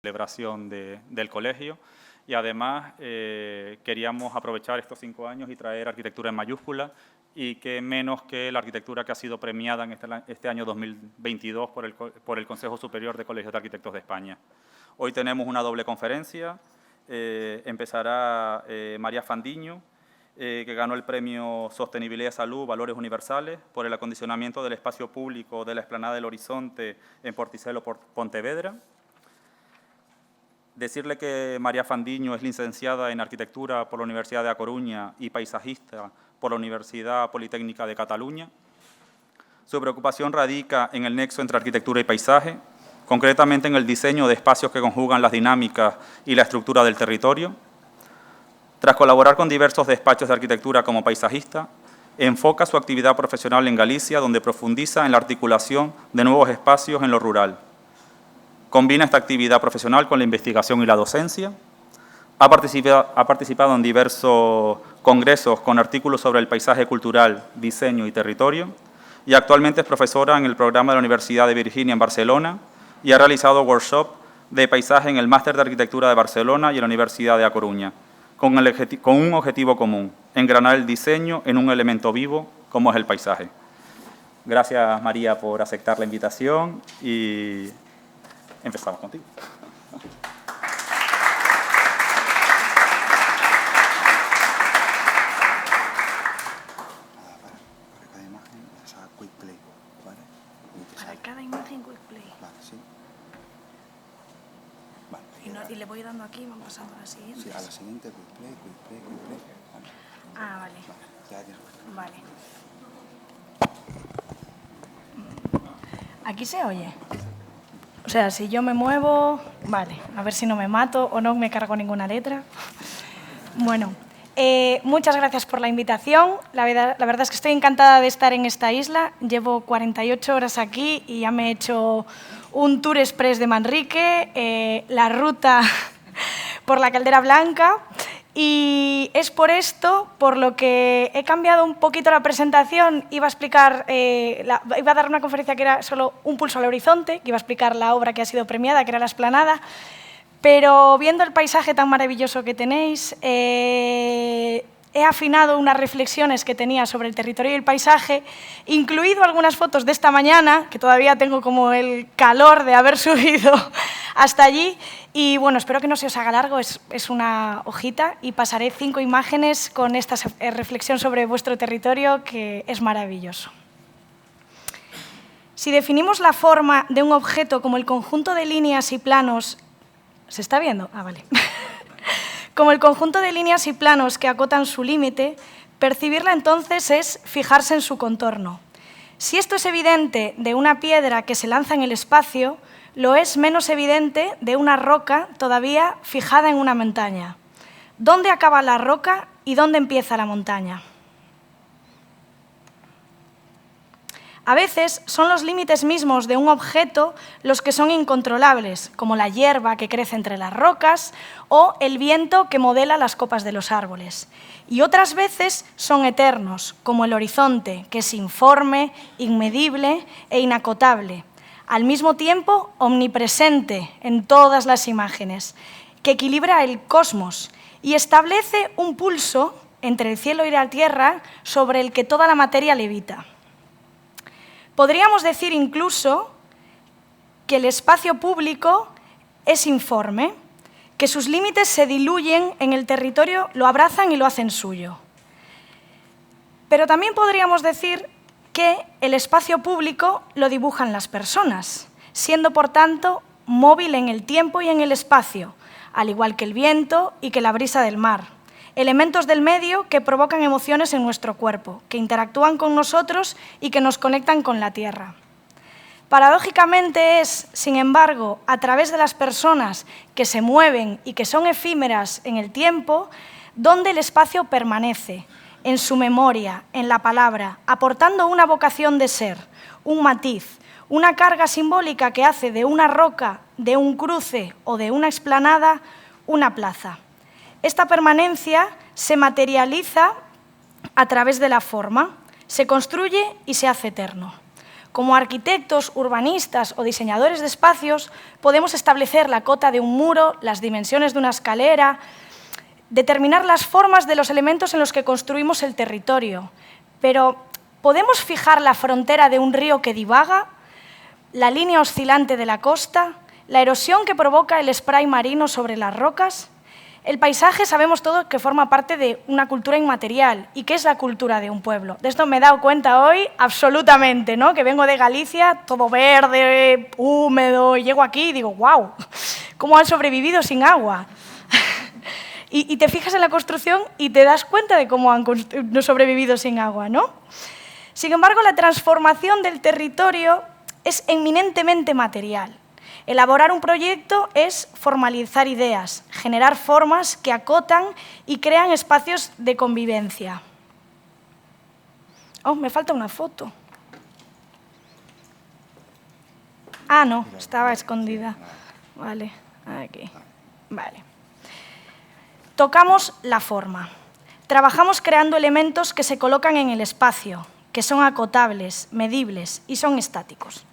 celebración del colegio y además queríamos aprovechar estos 5 años y traer arquitectura en mayúscula y que menos que la arquitectura que ha sido premiada en este año 2022 por el Consejo Superior de Colegios de Arquitectos de España. Hoy tenemos una doble conferencia, empezará María Fandiño, que ganó el premio Sostenibilidad y Salud, Valores Universales, por el acondicionamiento del espacio público de la Explanada del Horizonte en Porticelo, Pontevedra. Decirle que María Fandiño es licenciada en Arquitectura por la Universidad de A Coruña y paisajista por la Universidad Politécnica de Cataluña. Su preocupación radica en el nexo entre arquitectura y paisaje, concretamente en el diseño de espacios que conjugan las dinámicas y la estructura del territorio. Tras colaborar con diversos despachos de arquitectura como paisajista, enfoca su actividad profesional en Galicia, donde profundiza en la articulación de nuevos espacios en lo rural. Combina esta actividad profesional con la investigación y la docencia. Ha participado en diversos congresos con artículos sobre el paisaje cultural, diseño y territorio, y actualmente es profesora en el programa de la Universidad de Virginia en Barcelona y ha realizado workshops de paisaje en el Máster de Arquitectura de Barcelona y en la Universidad de A Coruña, con un objetivo común: engranar el diseño en un elemento vivo como es el paisaje. Gracias, María, por aceptar la invitación y empezamos contigo. Para cada imagen, quick play. Vale, sí. Vale, Y le voy dando aquí y van pasando a la siguiente. sí, a la siguiente, quick play. Vale. Ah, vale. Ya tienes puesto. Vale. ¿Aquí se oye? O sea, si yo me muevo... Vale, a ver si no me mato o no me cargo ninguna letra. Bueno, muchas gracias por la invitación. La verdad es que estoy encantada de estar en esta isla. Llevo 48 horas aquí y ya me he hecho un tour express de Manrique, la ruta por la Caldera Blanca. Y es por esto, por lo que he cambiado un poquito la presentación. Iba a dar una conferencia que era solo un pulso al horizonte, que iba a explicar la obra que ha sido premiada, que era La Explanada. Pero viendo el paisaje tan maravilloso que tenéis, he afinado unas reflexiones que tenía sobre el territorio y el paisaje, incluido algunas fotos de esta mañana, que todavía tengo como el calor de haber subido hasta allí. Y bueno, espero que no se os haga largo, es una hojita y pasaré 5 imágenes con esta reflexión sobre vuestro territorio, que es maravilloso. Si definimos la forma de un objeto como el conjunto de líneas y planos... ¿Se está viendo? Ah, vale. Como el conjunto de líneas y planos que acotan su límite, percibirla entonces es fijarse en su contorno. Si esto es evidente de una piedra que se lanza en el espacio, lo es menos evidente de una roca todavía fijada en una montaña. ¿Dónde acaba la roca y dónde empieza la montaña? A veces son los límites mismos de un objeto los que son incontrolables, como la hierba que crece entre las rocas o el viento que modela las copas de los árboles. Y otras veces son eternos, como el horizonte, que es informe, inmedible e inacotable, al mismo tiempo omnipresente en todas las imágenes, que equilibra el cosmos y establece un pulso entre el cielo y la tierra sobre el que toda la materia levita. Podríamos decir incluso que el espacio público es informe, que sus límites se diluyen en el territorio, lo abrazan y lo hacen suyo. Pero también podríamos decir que el espacio público lo dibujan las personas, siendo por tanto móvil en el tiempo y en el espacio, al igual que el viento y que la brisa del mar. Elementos del medio que provocan emociones en nuestro cuerpo, que interactúan con nosotros y que nos conectan con la tierra. Paradójicamente es, sin embargo, a través de las personas que se mueven y que son efímeras en el tiempo, donde el espacio permanece, en su memoria, en la palabra, aportando una vocación de ser, un matiz, una carga simbólica que hace de una roca, de un cruce o de una explanada, una plaza. Esta permanencia se materializa a través de la forma, se construye y se hace eterno. Como arquitectos, urbanistas o diseñadores de espacios, podemos establecer la cota de un muro, las dimensiones de una escalera, determinar las formas de los elementos en los que construimos el territorio. Pero, ¿podemos fijar la frontera de un río que divaga, la línea oscilante de la costa, la erosión que provoca el spray marino sobre las rocas? El paisaje sabemos todos que forma parte de una cultura inmaterial. ¿Y qué es la cultura de un pueblo? De esto me he dado cuenta hoy absolutamente, ¿no? Que vengo de Galicia, todo verde, húmedo, y llego aquí y digo, ¡guau! ¿Cómo han sobrevivido sin agua? Y te fijas en la construcción y te das cuenta de cómo han sobrevivido sin agua, ¿no? Sin embargo, la transformación del territorio es eminentemente material. Elaborar un proyecto es formalizar ideas, generar formas que acotan y crean espacios de convivencia. Oh, me falta una foto. Ah, no, estaba escondida. Vale, aquí. Vale. Tocamos la forma. Trabajamos creando elementos que se colocan en el espacio, que son acotables, medibles y son estáticos.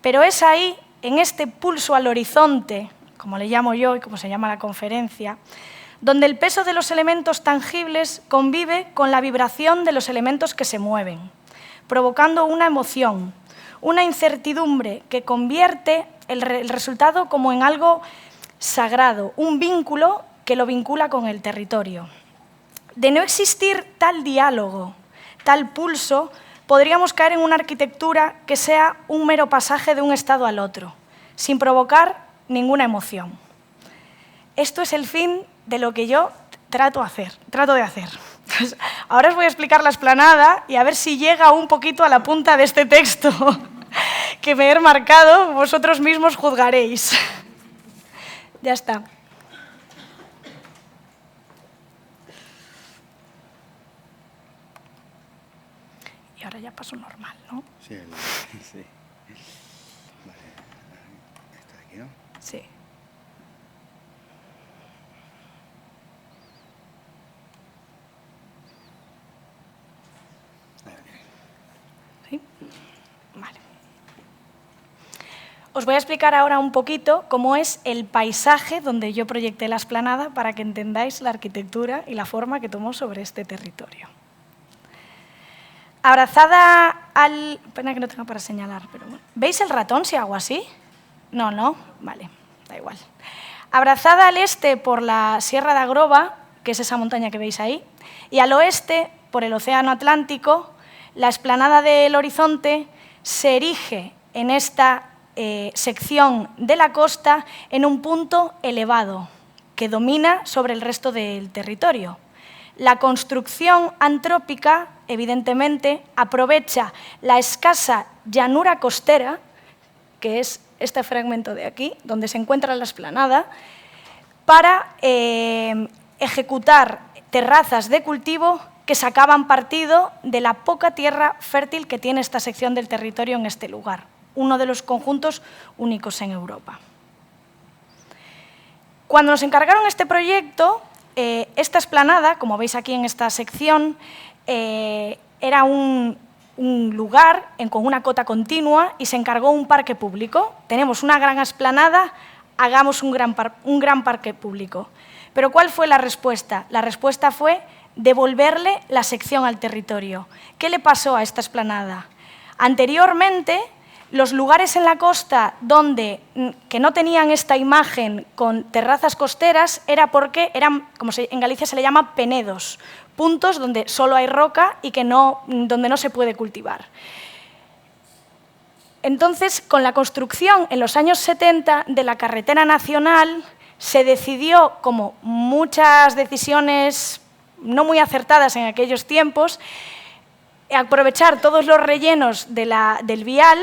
Pero es ahí, en este pulso al horizonte, como le llamo yo y como se llama la conferencia, donde el peso de los elementos tangibles convive con la vibración de los elementos que se mueven, provocando una emoción, una incertidumbre que convierte el resultado como en algo sagrado, un vínculo que lo vincula con el territorio. De no existir tal diálogo, tal pulso, podríamos caer en una arquitectura que sea un mero pasaje de un estado al otro, sin provocar ninguna emoción. Esto es el fin de lo que yo trato de hacer. Pues ahora os voy a explicar la explanada y a ver si llega un poquito a la punta de este texto que me he marcado, vosotros mismos juzgaréis. Ya está. Y ahora ya paso normal, ¿no? Sí, sí. Vale. Esto de aquí, ¿no? Sí. ¿Sí? Vale. Os voy a explicar ahora un poquito cómo es el paisaje donde yo proyecté la explanada para que entendáis la arquitectura y la forma que tomó sobre este territorio. Abrazada al... Pena que no tenga para señalar, pero bueno. ¿Veis el ratón si hago así? No, no, vale, da igual. Abrazada al este por la Sierra de Agroba, que es esa montaña que veis ahí, y al oeste por el Océano Atlántico, la explanada del Horizonte se erige en esta sección de la costa en un punto elevado que domina sobre el resto del territorio. La construcción antrópica, evidentemente, aprovecha la escasa llanura costera, que es este fragmento de aquí, donde se encuentra la explanada, para ejecutar terrazas de cultivo que sacaban partido de la poca tierra fértil que tiene esta sección del territorio en este lugar, uno de los conjuntos únicos en Europa. Cuando nos encargaron este proyecto, esta explanada, como veis aquí en esta sección, era un lugar con una cota continua y se encargó un parque público. Tenemos una gran explanada, hagamos un gran parque público. Pero ¿cuál fue la respuesta? La respuesta fue devolverle la sección al territorio. ¿Qué le pasó a esta explanada? Anteriormente, los lugares en la costa que no tenían esta imagen con terrazas costeras era porque eran, como en Galicia se le llama, penedos, puntos donde solo hay roca y donde no se puede cultivar. Entonces, con la construcción en los años 70 de la carretera nacional, se decidió, como muchas decisiones no muy acertadas en aquellos tiempos, aprovechar todos los rellenos del vial,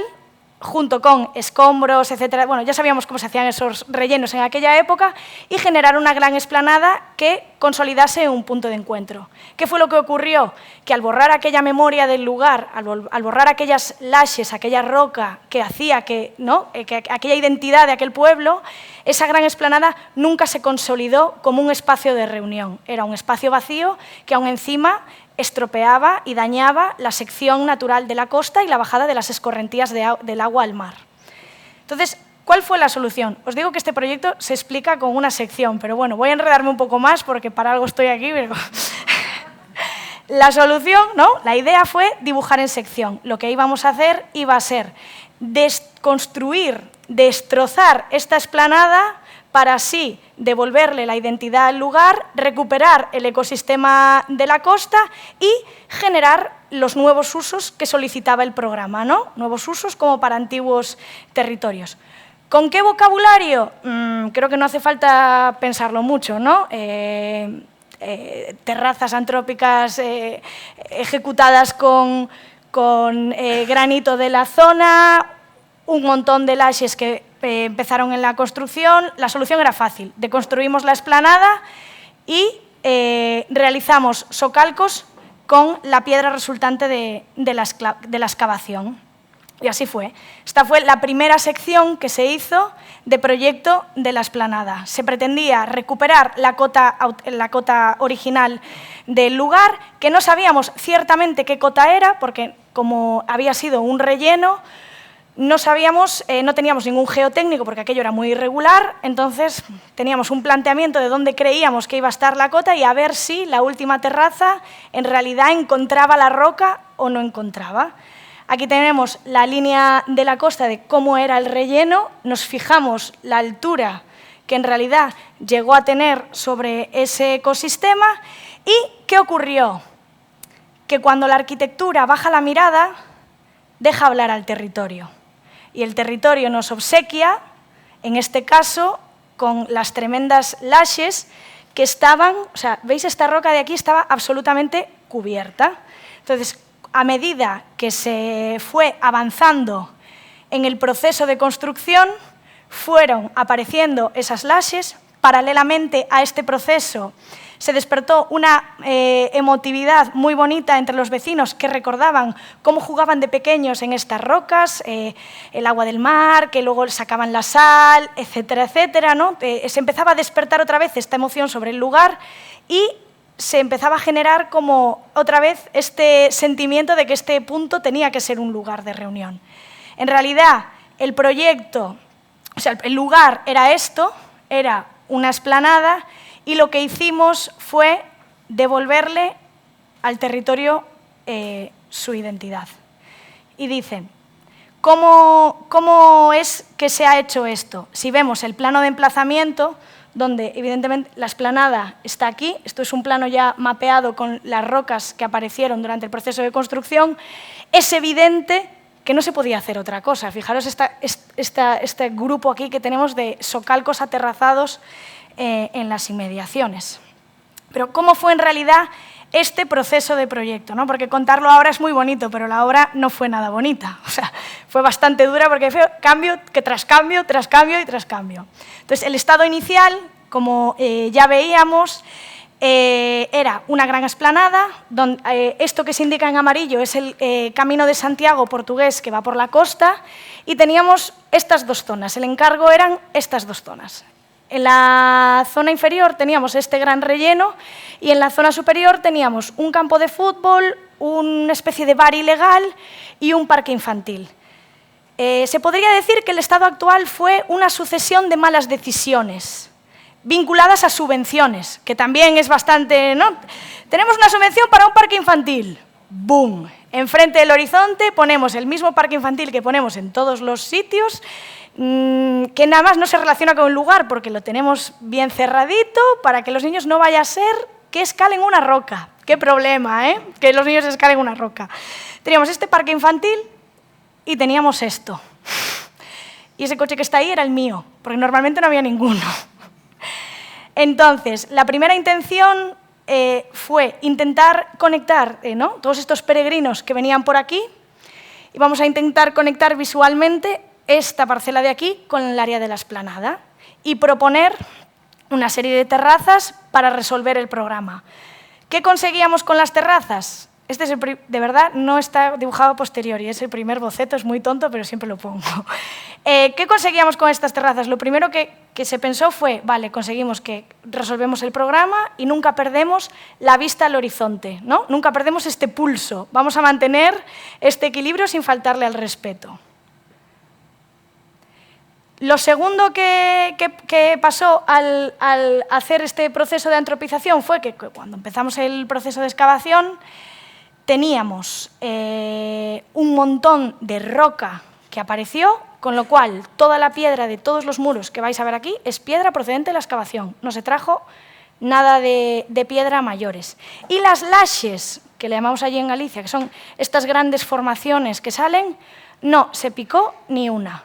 junto con escombros, etcétera. Bueno, ya sabíamos cómo se hacían esos rellenos en aquella época y generar una gran explanada que consolidase un punto de encuentro. ¿Qué fue lo que ocurrió? Que al borrar aquella memoria del lugar, al borrar aquellas laxes, aquella roca que hacía que aquella identidad de aquel pueblo, esa gran explanada nunca se consolidó como un espacio de reunión. Era un espacio vacío que aún encima estropeaba y dañaba la sección natural de la costa y la bajada de las escorrentías del agua al mar. Entonces, ¿cuál fue la solución? Os digo que este proyecto se explica con una sección, pero bueno, voy a enredarme un poco más porque para algo estoy aquí, pero... La solución, ¿no? La idea fue dibujar en sección. Lo que íbamos a hacer iba a ser desconstruir, destrozar esta explanada para así devolverle la identidad al lugar, recuperar el ecosistema de la costa y generar los nuevos usos que solicitaba el programa, ¿no? Nuevos usos como para antiguos territorios. ¿Con qué vocabulario? Creo que no hace falta pensarlo mucho, ¿no? Terrazas antrópicas ejecutadas con granito de la zona, un montón de laxes que empezaron en la construcción. La solución era fácil. Deconstruimos la explanada y realizamos socalcos con la piedra resultante de la excavación. Y así fue. Esta fue la primera sección que se hizo de proyecto de la explanada. Se pretendía recuperar la cota original del lugar, que no sabíamos ciertamente qué cota era, porque como había sido un relleno, no teníamos ningún geotécnico porque aquello era muy irregular, entonces teníamos un planteamiento de dónde creíamos que iba a estar la cota y a ver si la última terraza en realidad encontraba la roca o no encontraba. Aquí tenemos la línea de la costa de cómo era el relleno, nos fijamos la altura que en realidad llegó a tener sobre ese ecosistema y ¿qué ocurrió? Que cuando la arquitectura baja la mirada, deja hablar al territorio. Y el territorio nos obsequia, en este caso, con las tremendas laxes que estaban, o sea, ¿veis esta roca de aquí? Estaba absolutamente cubierta. Entonces, a medida que se fue avanzando en el proceso de construcción, fueron apareciendo esas laxes. Paralelamente a este proceso, se despertó una emotividad muy bonita entre los vecinos que recordaban cómo jugaban de pequeños en estas rocas, el agua del mar, que luego sacaban la sal, etcétera, etcétera, ¿no? Se empezaba a despertar otra vez esta emoción sobre el lugar y se empezaba a generar como otra vez este sentimiento de que este punto tenía que ser un lugar de reunión. En realidad, el proyecto, o sea, el lugar era esto, era una explanada, y lo que hicimos fue devolverle al territorio su identidad. Y dicen, ¿cómo es que se ha hecho esto? Si vemos el plano de emplazamiento, donde evidentemente la explanada está aquí, esto es un plano ya mapeado con las rocas que aparecieron durante el proceso de construcción, es evidente que no se podía hacer otra cosa. Fijaros este grupo aquí que tenemos de socalcos aterrazados en las inmediaciones. Pero ¿cómo fue en realidad este proceso de proyecto? ¿No? Porque contarlo ahora es muy bonito, pero la obra no fue nada bonita. O sea, fue bastante dura porque fue cambio que tras cambio, tras cambio y tras cambio. Entonces, el estado inicial, como ya veíamos, era una gran explanada, donde, esto que se indica en amarillo es el Camino de Santiago portugués que va por la costa, y teníamos estas dos zonas, el encargo eran estas dos zonas. En la zona inferior teníamos este gran relleno y en la zona superior teníamos un campo de fútbol, una especie de bar ilegal y un parque infantil. Se podría decir que el estado actual fue una sucesión de malas decisiones vinculadas a subvenciones, que también es bastante, ¿no? Tenemos una subvención para un parque infantil. ¡Bum! Enfrente del horizonte ponemos el mismo parque infantil que ponemos en todos los sitios, que nada más no se relaciona con el lugar porque lo tenemos bien cerradito para que los niños no vaya a ser que escalen una roca. ¡Qué problema, eh! Que los niños escalen una roca. Teníamos este parque infantil y teníamos esto. Y ese coche que está ahí era el mío, porque normalmente no había ninguno. Entonces, la primera intención fue intentar conectar ¿no? todos estos peregrinos que venían por aquí, y vamos a intentar conectar visualmente esta parcela de aquí con el área de la explanada y proponer una serie de terrazas para resolver el programa. ¿Qué conseguíamos con las terrazas? Este es de verdad no está dibujado a posteriori, es el primer boceto, es muy tonto, pero siempre lo pongo. ¿Qué conseguíamos con estas terrazas? Lo primero que se pensó fue, vale, conseguimos que resolvemos el programa y nunca perdemos la vista al horizonte, ¿no? Nunca perdemos este pulso. Vamos a mantener este equilibrio sin faltarle al respeto. Lo segundo que pasó al hacer este proceso de antropización fue que cuando empezamos el proceso de excavación teníamos un montón de roca que apareció, con lo cual toda la piedra de todos los muros que vais a ver aquí es piedra procedente de la excavación. No se trajo nada de piedra mayores. Y las lashes, que le llamamos allí en Galicia, que son estas grandes formaciones que salen, no se picó ni una.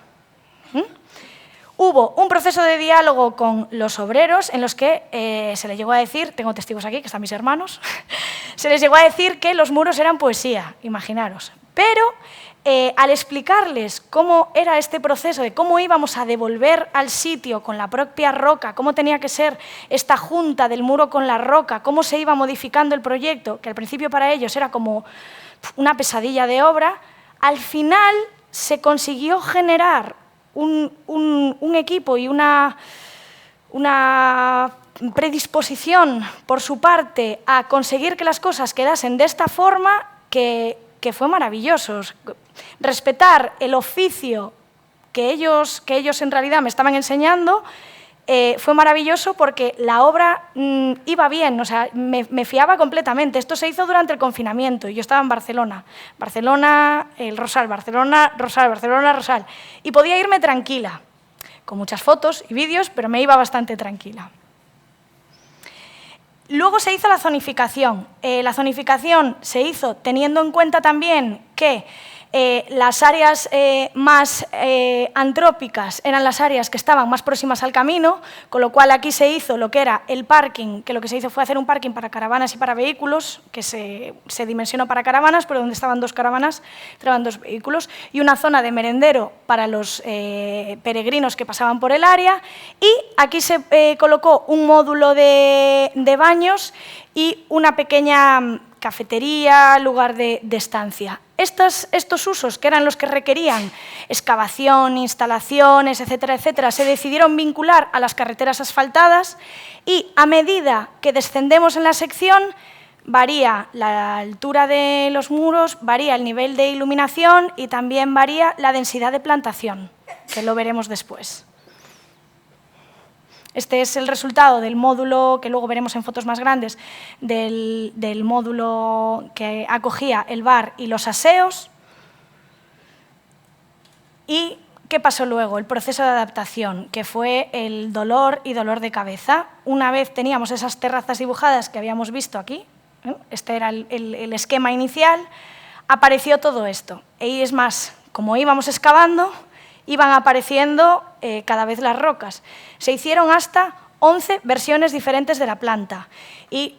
Hubo un proceso de diálogo con los obreros en los que se les llegó a decir, tengo testigos aquí, que están mis hermanos, se les llegó a decir que los muros eran poesía, imaginaros. Pero al explicarles cómo era este proceso, de cómo íbamos a devolver al sitio con la propia roca, cómo tenía que ser esta junta del muro con la roca, cómo se iba modificando el proyecto, que al principio para ellos era como una pesadilla de obra, al final se consiguió generar un equipo y una predisposición por su parte a conseguir que las cosas quedasen de esta forma que fue maravilloso. Respetar el oficio que ellos en realidad me estaban enseñando fue maravilloso porque la obra iba bien, o sea, me fiaba completamente. Esto se hizo durante el confinamiento y yo estaba en Barcelona. Barcelona, el Rosal, Barcelona, Rosal, Barcelona, Rosal. Y podía irme tranquila, con muchas fotos y vídeos, pero me iba bastante tranquila. Luego se hizo la zonificación. La zonificación se hizo teniendo en cuenta también que las áreas más antrópicas eran las áreas que estaban más próximas al camino, con lo cual aquí se hizo lo que era el parking, que lo que se hizo fue hacer un parking para caravanas y para vehículos, que se dimensionó para caravanas, pero donde estaban dos caravanas, entraban dos vehículos, y una zona de merendero para los peregrinos que pasaban por el área, y aquí se colocó un módulo de baños y una pequeña cafetería, lugar de estancia. Estos usos, que eran los que requerían excavación, instalaciones, etcétera, etcétera, se decidieron vincular a las carreteras asfaltadas y a medida que descendemos en la sección varía la altura de los muros, varía el nivel de iluminación y también varía la densidad de plantación, que lo veremos después. Este es el resultado del módulo, que luego veremos en fotos más grandes, del módulo que acogía el bar y los aseos. ¿Y qué pasó luego? El proceso de adaptación, que fue el dolor y dolor de cabeza. Una vez teníamos esas terrazas dibujadas que habíamos visto aquí, este era el esquema inicial, apareció todo esto. Y es más, como íbamos excavando, iban apareciendo cada vez las rocas. Se hicieron hasta 11 versiones diferentes de la planta. Y,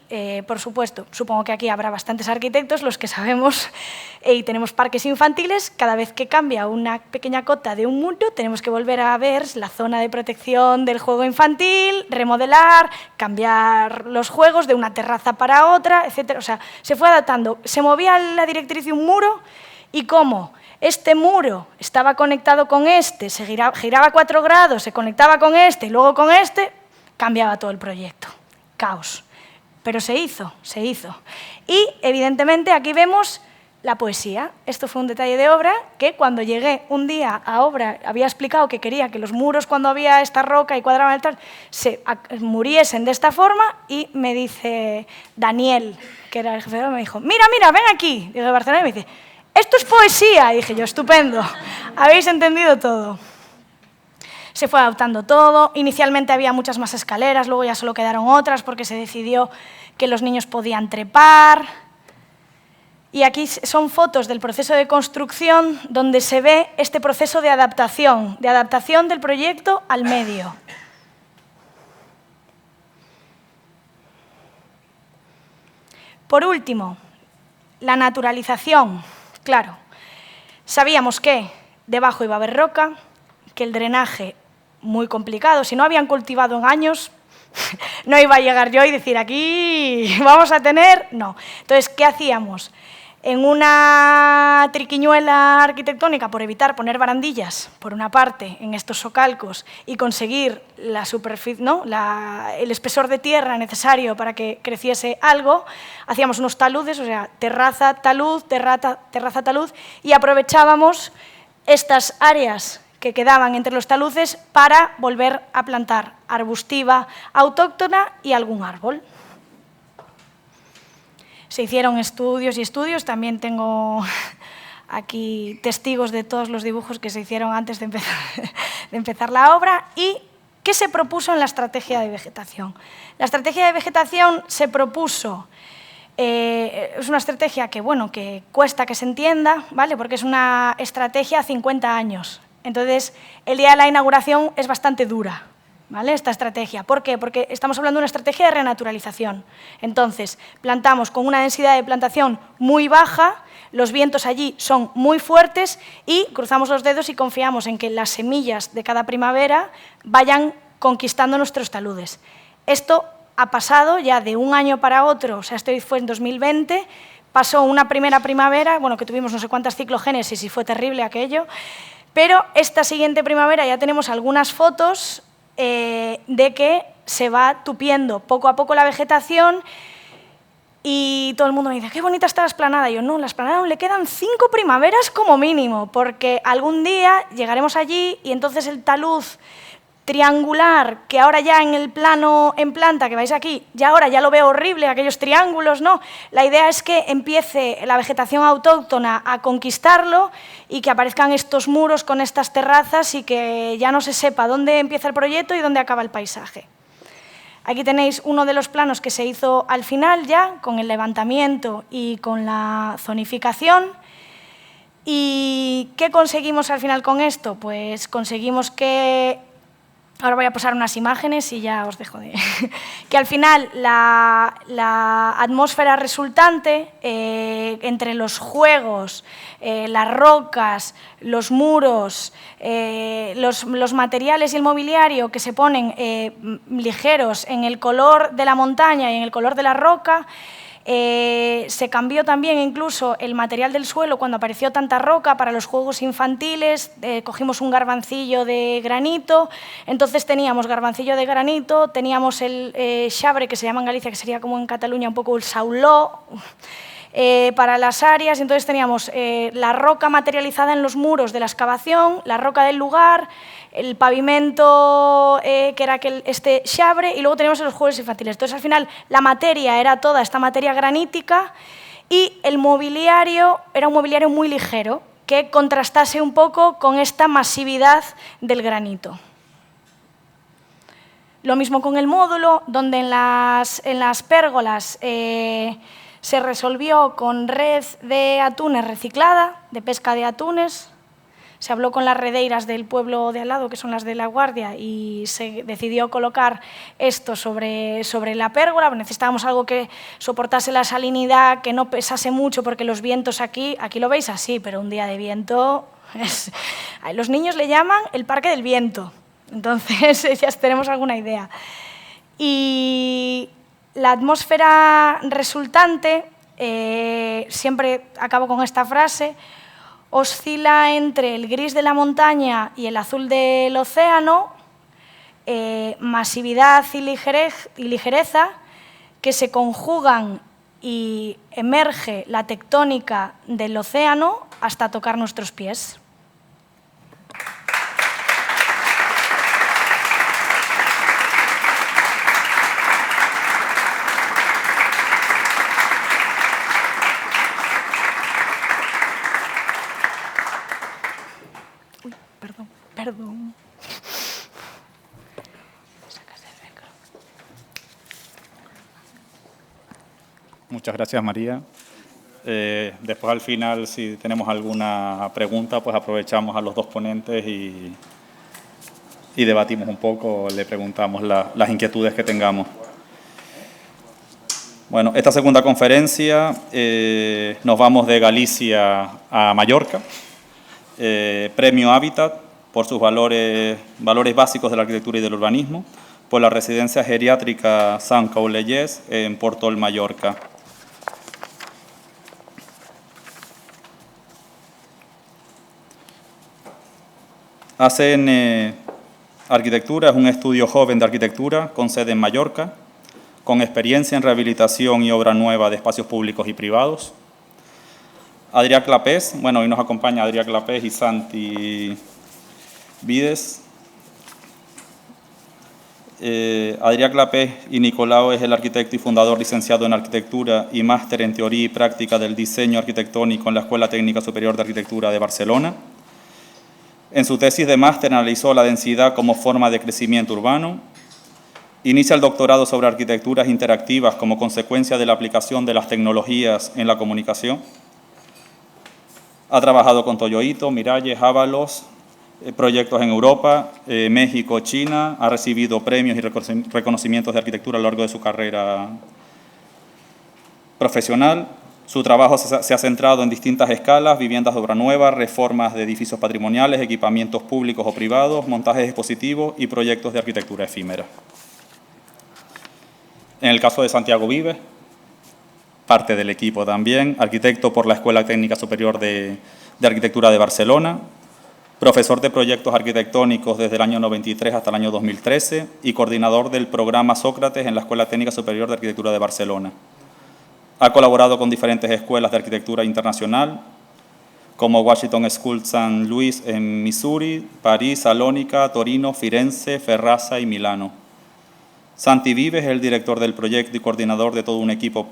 por supuesto, supongo que aquí habrá bastantes arquitectos, los que sabemos y tenemos parques infantiles, cada vez que cambia una pequeña cota de un muro, tenemos que volver a ver la zona de protección del juego infantil, remodelar, cambiar los juegos de una terraza para otra, etc. O sea, se fue adaptando. Se movía la directriz de un muro y cómo este muro estaba conectado con este, se giraba 4 grados, se conectaba con este y luego con este, cambiaba todo el proyecto. Caos. Pero se hizo, se hizo. Y, evidentemente, aquí vemos la poesía. Esto fue un detalle de obra que, cuando llegué un día a obra, había explicado que quería que los muros, cuando había esta roca y cuadraban el tal, se muriesen de esta forma, y me dice Daniel, que era el jefe de obra, me dijo, mira, mira, ven aquí. Digo, de Barcelona, y me dice, esto es poesía. Y dije yo, estupendo, habéis entendido todo. Se fue adaptando todo. Inicialmente había muchas más escaleras, luego ya solo quedaron otras porque se decidió que los niños podían trepar. Y aquí son fotos del proceso de construcción donde se ve este proceso de adaptación del proyecto al medio. Por último, la naturalización. Claro, sabíamos que debajo iba a haber roca, que el drenaje muy complicado, si no habían cultivado en años, no iba a llegar yo y decir aquí vamos a tener, no. Entonces, ¿qué hacíamos? En una triquiñuela arquitectónica por evitar poner barandillas, por una parte, en estos socalcos y conseguir la superficie, ¿no? el espesor de tierra necesario para que creciese algo, hacíamos unos taludes, o sea, terraza, talud, terraza, talud, y aprovechábamos estas áreas que quedaban entre los taludes para volver a plantar arbustiva autóctona y algún árbol. Se hicieron estudios y estudios, también tengo aquí testigos de todos los dibujos que se hicieron antes de empezar la obra. ¿Y qué se propuso en la estrategia de vegetación? La estrategia de vegetación se propuso, es una estrategia que, bueno, que cuesta que se entienda, ¿vale? Porque es una estrategia a 50 años. Entonces, el día de la inauguración es bastante dura, ¿vale? Esta estrategia. ¿Por qué? Porque estamos hablando de una estrategia de renaturalización. Entonces, plantamos con una densidad de plantación muy baja, los vientos allí son muy fuertes y cruzamos los dedos y confiamos en que las semillas de cada primavera vayan conquistando nuestros taludes. Esto ha pasado ya de un año para otro, o sea, esto fue en 2020, pasó una primera primavera, bueno, que tuvimos no sé cuántas ciclogénesis y fue terrible aquello, pero esta siguiente primavera ya tenemos algunas fotos de que se va tupiendo poco a poco la vegetación y todo el mundo me dice, qué bonita está la esplanada. Y yo, no, la esplanada aún le quedan 5 primaveras como mínimo, porque algún día llegaremos allí y entonces el talud triangular, que ahora ya en el plano en planta que vais aquí, ya ahora ya lo veo horrible, aquellos triángulos, ¿no? La idea es que empiece la vegetación autóctona a conquistarlo y que aparezcan estos muros con estas terrazas y que ya no se sepa dónde empieza el proyecto y dónde acaba el paisaje. Aquí tenéis uno de los planos que se hizo al final ya, con el levantamiento y con la zonificación. ¿Y qué conseguimos al final con esto? Pues conseguimos que... Ahora voy a pasar unas imágenes y ya os dejo de... que al final la atmósfera resultante entre los juegos, las rocas, los muros, los materiales y el mobiliario que se ponen ligeros en el color de la montaña y en el color de la roca, se cambió también incluso el material del suelo cuando apareció tanta roca para los juegos infantiles, cogimos un garbancillo de granito, entonces teníamos garbancillo de granito, teníamos el xabre, que se llama en Galicia, que sería como en Cataluña un poco el sauló, para las áreas, entonces teníamos la roca materializada en los muros de la excavación, la roca del lugar, el pavimento que era este xabre y luego teníamos los juegos infantiles. Entonces al final la materia era toda esta materia granítica y el mobiliario era un mobiliario muy ligero que contrastase un poco con esta masividad del granito. Lo mismo con el módulo, donde en las pérgolas se resolvió con red de atunes reciclada, de pesca de atunes. Se habló con las redeiras del pueblo de al lado, que son las de La Guardia, y se decidió colocar esto sobre la pérgola. Necesitábamos algo que soportase la salinidad, que no pesase mucho, porque los vientos aquí lo veis así, pero un día de viento... Los niños le llaman el parque del viento, entonces ya tenemos alguna idea. Y la atmósfera resultante, siempre acabo con esta frase, oscila entre el gris de la montaña y el azul del océano, masividad y ligereza que se conjugan y emerge la tectónica del océano hasta tocar nuestros pies. Perdón. Muchas gracias, María. Después, al final, si tenemos alguna pregunta, pues aprovechamos a los dos ponentes y debatimos un poco, le preguntamos las inquietudes que tengamos. Bueno, esta segunda conferencia nos vamos de Galicia a Mallorca. Premio Hábitat por sus valores básicos de la arquitectura y del urbanismo, por la residencia geriátrica Sant Caulellers en Portol, Mallorca. ACN Arquitectura es un estudio joven de arquitectura con sede en Mallorca, con experiencia en rehabilitación y obra nueva de espacios públicos y privados. Adrià Clapés, bueno, hoy nos acompaña Adrià Clapés y Santi Vides. Adrià Clapés y Nicolau es el arquitecto y fundador licenciado en Arquitectura y máster en Teoría y Práctica del Diseño Arquitectónico en la Escuela Técnica Superior de Arquitectura de Barcelona. En su tesis de máster analizó la densidad como forma de crecimiento urbano. Inicia el doctorado sobre arquitecturas interactivas como consecuencia de la aplicación de las tecnologías en la comunicación. Ha trabajado con Toyo Ito, Miralles, Ábalos, proyectos en Europa, México, China. Ha recibido premios y reconocimientos de arquitectura a lo largo de su carrera profesional. Su trabajo se ha centrado en distintas escalas: viviendas de obra nueva, reformas de edificios patrimoniales, equipamientos públicos o privados, montajes expositivos y proyectos de arquitectura efímera. En el caso de Santiago Vives, parte del equipo también, arquitecto por la Escuela Técnica Superior de Arquitectura de Barcelona, profesor de proyectos arquitectónicos desde el año 93 hasta el año 2013 y coordinador del programa Sócrates en la Escuela Técnica Superior de Arquitectura de Barcelona. Ha colaborado con diferentes escuelas de arquitectura internacional, como Washington School San Luis en Missouri, París, Salónica, Torino, Firenze, Ferraza y Milano. Santi Vives es el director del proyecto y coordinador de todo un equipo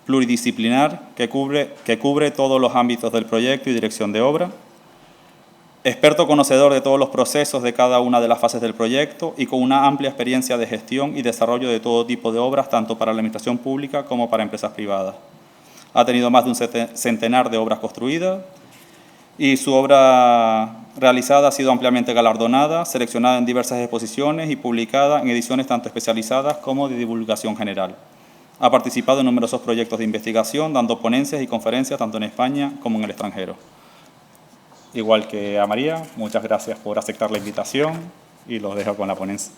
pluridisciplinar que cubre todos los ámbitos del proyecto y dirección de obra. Experto conocedor de todos los procesos de cada una de las fases del proyecto y con una amplia experiencia de gestión y desarrollo de todo tipo de obras, tanto para la administración pública como para empresas privadas. Ha tenido más de un centenar de obras construidas y su obra realizada ha sido ampliamente galardonada, seleccionada en diversas exposiciones y publicada en ediciones tanto especializadas como de divulgación general. Ha participado en numerosos proyectos de investigación, dando ponencias y conferencias tanto en España como en el extranjero. Igual que a María, muchas gracias por aceptar la invitación y los dejo con la ponencia.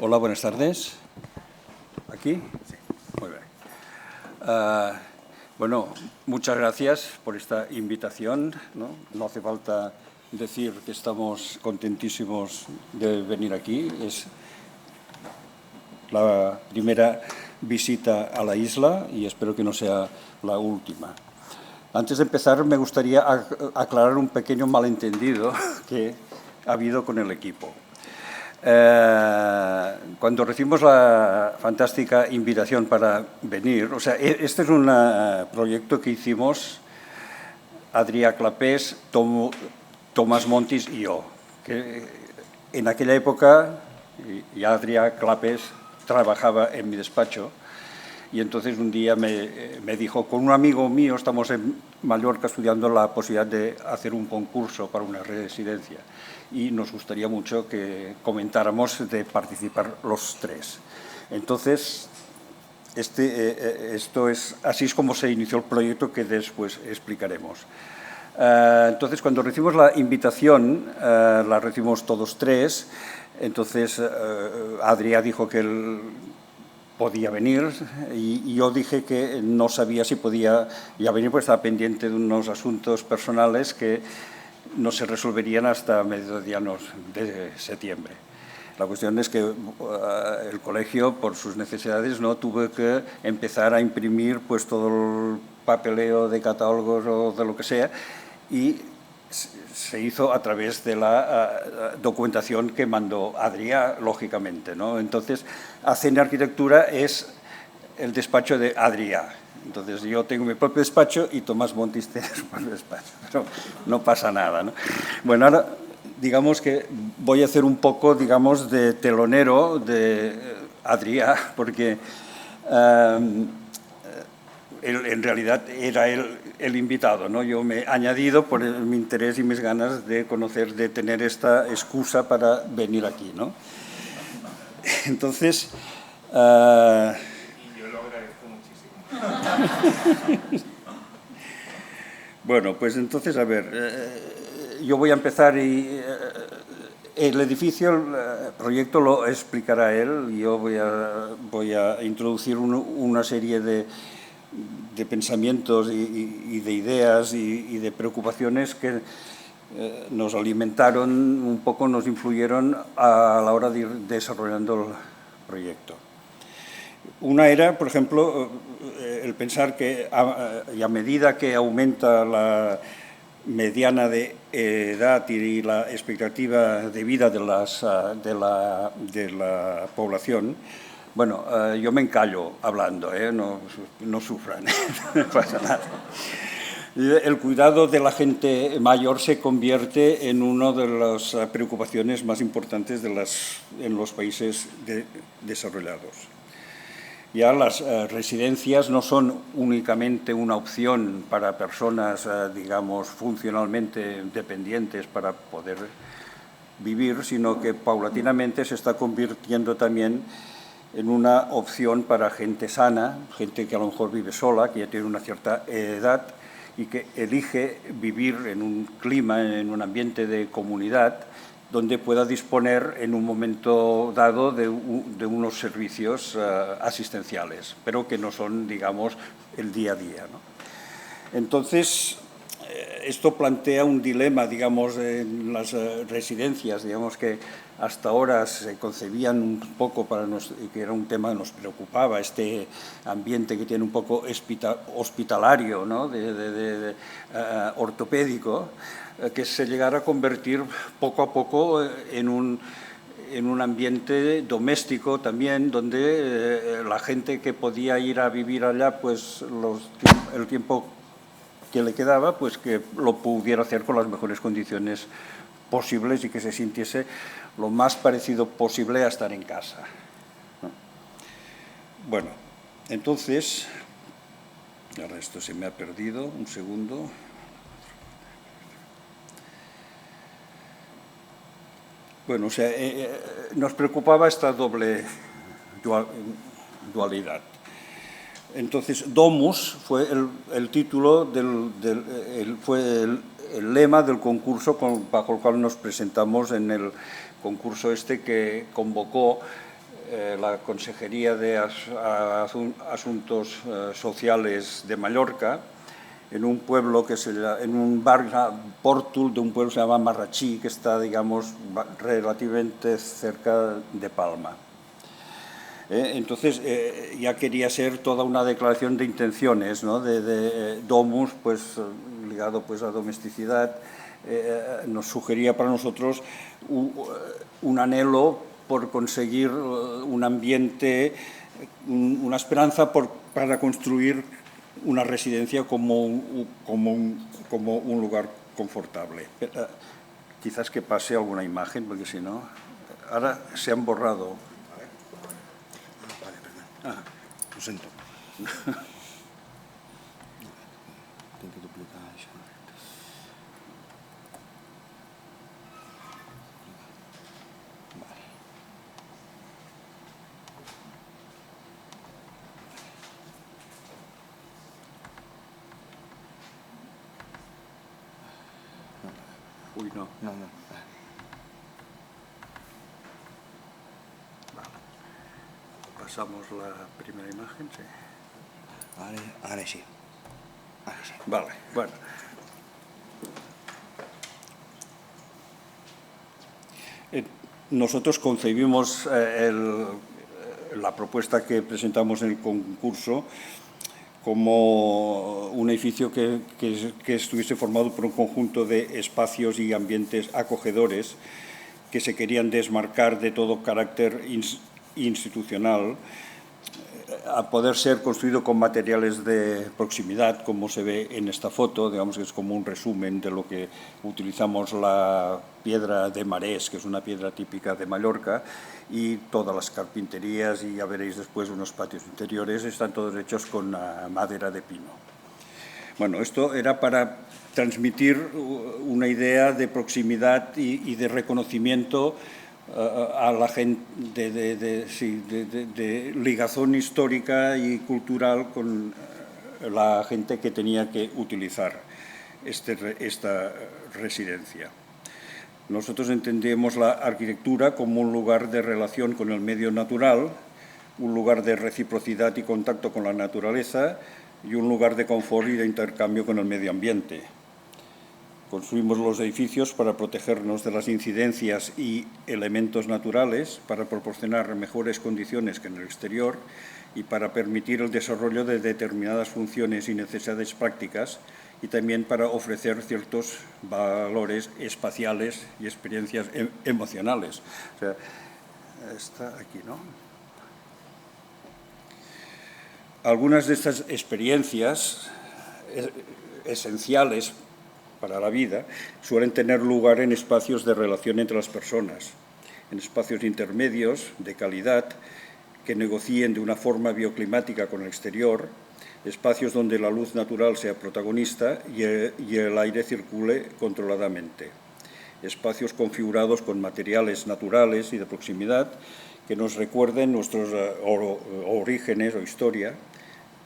Hola, buenas tardes. ¿Aquí? Sí, muy bien. Bueno, muchas gracias por esta invitación, ¿no? No hace falta decir que estamos contentísimos de venir aquí. Es la primera visita a la isla y espero que no sea la última. Antes de empezar, me gustaría aclarar un pequeño malentendido que ha habido con el equipo. Cuando recibimos la fantástica invitación para venir, o sea, este es un proyecto que hicimos Adrià Clapés, Tomás Montis y yo. Que en aquella época ya Adrià Clapés trabajaba en mi despacho y entonces un día me dijo, con un amigo mío estamos en Mallorca estudiando la posibilidad de hacer un concurso para una residencia y nos gustaría mucho que comentáramos de participar los tres. Entonces, esto es, así es como se inició el proyecto que después explicaremos. Entonces, cuando recibimos la invitación, la recibimos todos tres. Entonces, Adrià dijo que él podía venir y yo dije que no sabía si podía ya venir, porque estaba pendiente de unos asuntos personales que no se resolverían hasta mediados de septiembre. La cuestión es que el colegio, por sus necesidades, no tuvo que empezar a imprimir pues todo el papeleo de catálogos o de lo que sea, y se hizo a través de la documentación que mandó Adrià, lógicamente, ¿no? Entonces, ACN Arquitectura es el despacho de Adrià. Entonces, yo tengo mi propio despacho y Tomás Montis tiene su propio despacho, pero no pasa nada, ¿no? Bueno, ahora, digamos que voy a hacer un poco, digamos, de telonero de Adrià, porque en realidad era el invitado, ¿no? Yo me he añadido por mi interés y mis ganas de conocer, de tener esta excusa para venir aquí, ¿no? Entonces, y yo lo agradezco muchísimo. Bueno, pues entonces, a ver, yo voy a empezar y el edificio, el proyecto lo explicará él, y yo voy a introducir una serie de pensamientos y de ideas y de preocupaciones que nos alimentaron un poco, nos influyeron a la hora de ir desarrollando el proyecto. Una era, por ejemplo, el pensar que a medida que aumenta la mediana de edad y la expectativa de vida de la población, bueno, yo me encallo hablando, no sufran, no pasa nada. El cuidado de la gente mayor se convierte en una de las preocupaciones más importantes en los países desarrollados. Ya las residencias no son únicamente una opción para personas, digamos, funcionalmente dependientes para poder vivir, sino que paulatinamente se está convirtiendo también en una opción para gente sana, gente que a lo mejor vive sola, que ya tiene una cierta edad y que elige vivir en un clima, en un ambiente de comunidad, donde pueda disponer en un momento dado de unos servicios asistenciales, pero que no son, digamos, el día a día, ¿no? Entonces, esto plantea un dilema, digamos, en las residencias, digamos, que hasta ahora se concebían un poco que era un tema que nos preocupaba, este ambiente que tiene un poco hospitalario, ¿no? Ortopédico, que se llegara a convertir poco a poco en un ambiente doméstico también, donde la gente que podía ir a vivir allá, pues el tiempo que le quedaba, pues que lo pudiera hacer con las mejores condiciones posibles y que se sintiese lo más parecido posible a estar en casa, ¿no? Bueno, entonces, ahora esto se me ha perdido, un segundo. Bueno, o sea, nos preocupaba esta doble dualidad. Entonces, Domus fue el título, fue el lema del concurso bajo el cual nos presentamos en el concurso este que convocó la Consejería de Asuntos Sociales de Mallorca, en un pueblo en un barrio, Pórtul, de un pueblo que se llama Marratxí, que está, digamos, relativamente cerca de Palma. Entonces, ya quería ser toda una declaración de intenciones, ¿no? de Domus, pues, ligado pues, a domesticidad, nos sugería para nosotros un anhelo por conseguir un ambiente, una esperanza para construir una residencia como un lugar confortable. Quizás que pase alguna imagen, porque si no, ahora se han borrado. Ah, lo sento. Tengo que duplicar això. Vale. Uy, no. No. Pasamos la primera imagen, sí. Ara sí. Vale, bueno. Nosotros concebimos la propuesta que presentamos en el concurso como un edificio que estuviese formado por un conjunto de espacios y ambientes acogedores que se querían desmarcar de todo carácter institucional, a poder ser construido con materiales de proximidad, como se ve en esta foto. Digamos que es como un resumen de lo que utilizamos: la piedra de marés, que es una piedra típica de Mallorca, y todas las carpinterías, y ya veréis después unos patios interiores, están todos hechos con madera de pino. Bueno, esto era para transmitir una idea de proximidad y de reconocimiento a la gente, de ligazón histórica y cultural con la gente que tenía que utilizar esta residencia. Nosotros entendemos la arquitectura como un lugar de relación con el medio natural, un lugar de reciprocidad y contacto con la naturaleza y un lugar de confort y de intercambio con el medio ambiente. Construimos los edificios para protegernos de las incidencias y elementos naturales, para proporcionar mejores condiciones que en el exterior y para permitir el desarrollo de determinadas funciones y necesidades prácticas, y también para ofrecer ciertos valores espaciales y experiencias emocionales. O sea, está aquí, ¿no? Algunas de estas experiencias esenciales para la vida suelen tener lugar en espacios de relación entre las personas, en espacios intermedios de calidad que negocien de una forma bioclimática con el exterior, espacios donde la luz natural sea protagonista y el aire circule controladamente, espacios configurados con materiales naturales y de proximidad que nos recuerden nuestros orígenes o historia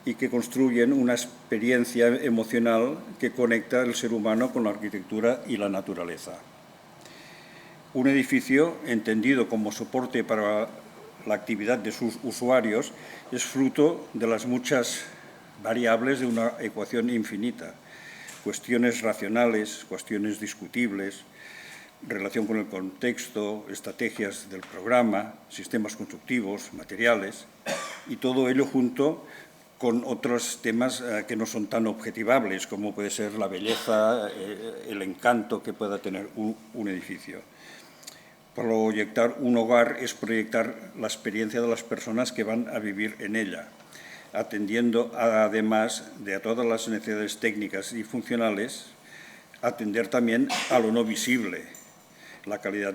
y que construyen una experiencia emocional que conecta el ser humano con la arquitectura y la naturaleza. Un edificio, entendido como soporte para la actividad de sus usuarios, es fruto de las muchas variables de una ecuación infinita: cuestiones racionales, cuestiones discutibles, relación con el contexto, estrategias del programa, sistemas constructivos, materiales, y todo ello junto con otros temas que no son tan objetivables, como puede ser la belleza, el encanto que pueda tener un edificio. Proyectar un hogar es proyectar la experiencia de las personas que van a vivir en ella, atendiendo además de a todas las necesidades técnicas y funcionales, atender también a lo no visible: la calidad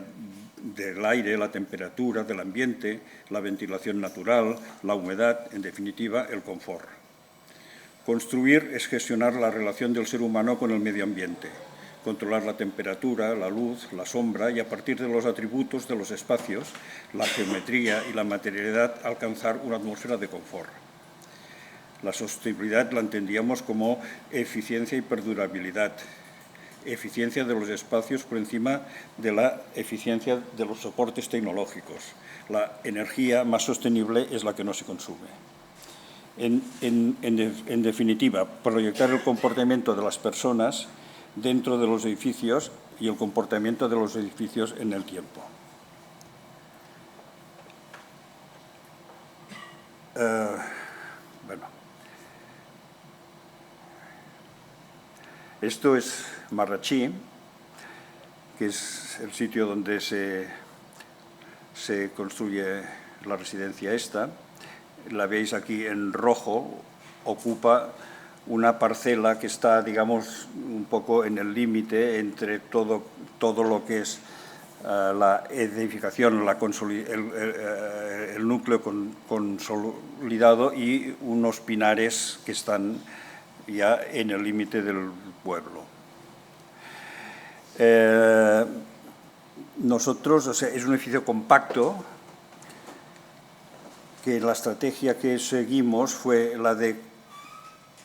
del aire, la temperatura del ambiente, la ventilación natural, la humedad, en definitiva, el confort. Construir es gestionar la relación del ser humano con el medio ambiente, controlar la temperatura, la luz, la sombra, y a partir de los atributos de los espacios, la geometría y la materialidad, alcanzar una atmósfera de confort. La sostenibilidad la entendíamos como eficiencia y perdurabilidad, eficiencia de los espacios por encima de la eficiencia de los soportes tecnológicos. La energía más sostenible es la que no se consume. En definitiva, proyectar el comportamiento de las personas dentro de los edificios y el comportamiento de los edificios en el tiempo. Bueno, esto es Marratxí, que es el sitio donde se construye la residencia esta. La veis aquí en rojo, ocupa una parcela que está, digamos, un poco en el límite entre todo lo que es la edificación, el núcleo consolidado, y unos pinares que están ya en el límite del pueblo. Nosotros, o sea, es un edificio compacto, que la estrategia que seguimos fue la de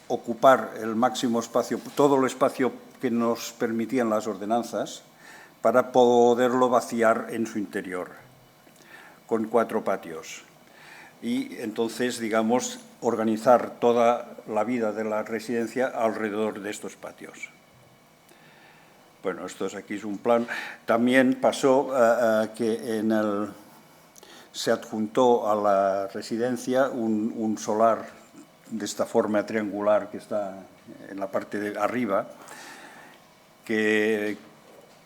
ocupar el máximo espacio, todo el espacio que nos permitían las ordenanzas, para poderlo vaciar en su interior, con 4 patios. Y entonces, digamos, organizar toda la vida de la residencia alrededor de estos patios. Bueno, esto aquí es un plan. También pasó que se adjuntó a la residencia un solar de esta forma triangular que está en la parte de arriba, que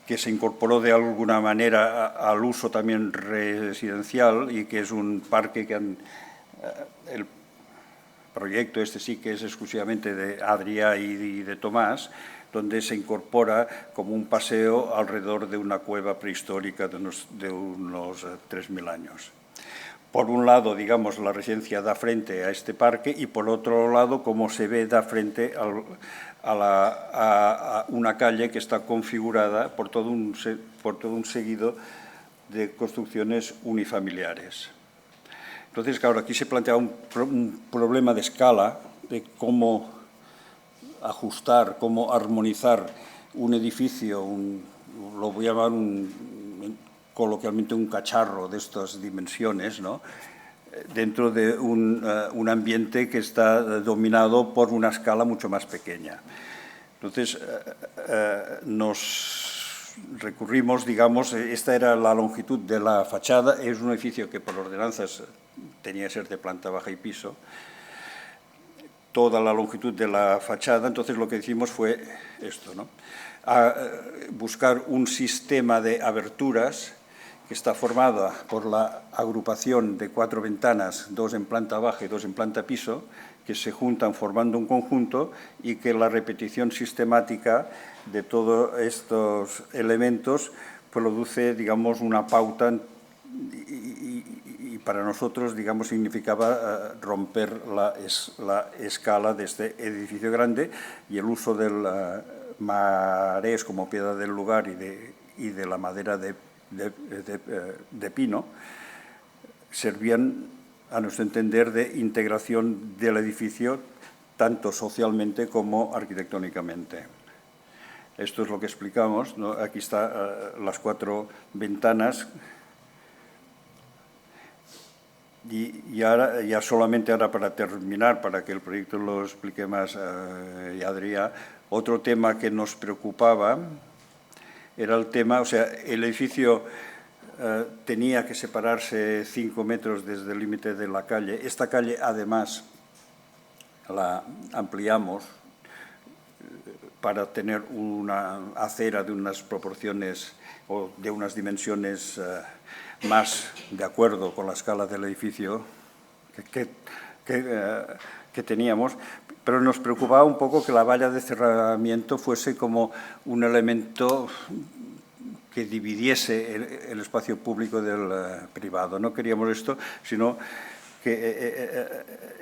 se incorporó de alguna manera al uso también residencial y que es un parque que el proyecto este sí que es exclusivamente de Adrià y de Tomás, donde se incorpora como un paseo alrededor de una cueva prehistórica de unos 3.000 años. Por un lado, digamos, la residencia da frente a este parque y por otro lado, como se ve, da frente a una calle que está configurada por todo un seguido de construcciones unifamiliares. Entonces, claro, aquí se plantea un problema de escala, de cómo ajustar, cómo armonizar un edificio, lo voy a llamar coloquialmente un cacharro de estas dimensiones, ¿no?, dentro de un ambiente que está dominado por una escala mucho más pequeña. Entonces, nos recurrimos, digamos, esta era la longitud de la fachada, es un edificio que por ordenanzas tenía que ser de planta baja y piso, toda la longitud de la fachada. Entonces lo que hicimos fue esto, ¿no?, buscar un sistema de aberturas que está formada por la agrupación de 4 ventanas, 2 en planta baja y 2 en planta piso, que se juntan formando un conjunto y que la repetición sistemática de todos estos elementos produce, digamos, una pauta y para nosotros, digamos, significaba romper la escala de este edificio grande y el uso del marés como piedra del lugar y de la madera de pino servían, a nuestro entender, de integración del edificio tanto socialmente como arquitectónicamente. Esto es lo que explicamos, ¿no? Aquí están las 4 ventanas y ahora, ya solamente ahora para terminar, para que el proyecto lo explique más Adrià, otro tema que nos preocupaba era el tema, o sea, el edificio tenía que separarse 5 metros desde el límite de la calle. Esta calle, además, la ampliamos para tener una acera de unas proporciones o de unas dimensiones más de acuerdo con la escala del edificio que teníamos, pero nos preocupaba un poco que la valla de cerramiento fuese como un elemento que dividiese el espacio público del privado. No queríamos esto, sino que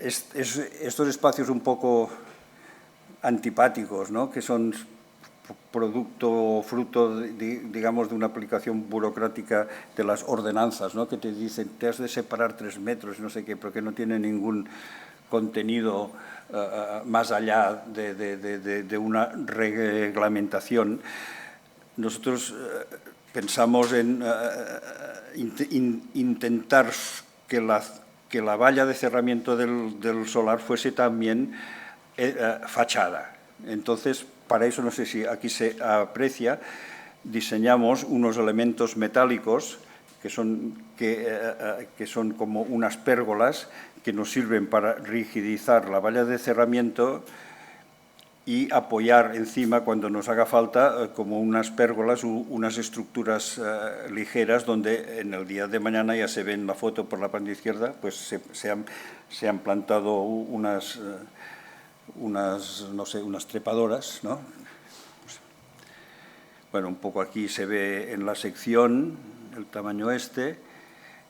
estos espacios un poco antipáticos, ¿no?, que son producto o fruto, digamos, de una aplicación burocrática de las ordenanzas, ¿no?, que te dicen te has de separar 3 metros, no sé qué, pero que no tiene ningún contenido más allá de una reglamentación. Nosotros pensamos en intentar que la valla de cerramiento del solar fuese también fachada. Entonces, para eso, no sé si aquí se aprecia, diseñamos unos elementos metálicos que son como unas pérgolas que nos sirven para rigidizar la valla de cerramiento y apoyar encima, cuando nos haga falta, como unas pérgolas, unas estructuras ligeras, donde en el día de mañana, ya se ve en la foto por la parte izquierda, pues se han plantado unas trepadoras, ¿no? Bueno, un poco aquí se ve en la sección el tamaño este.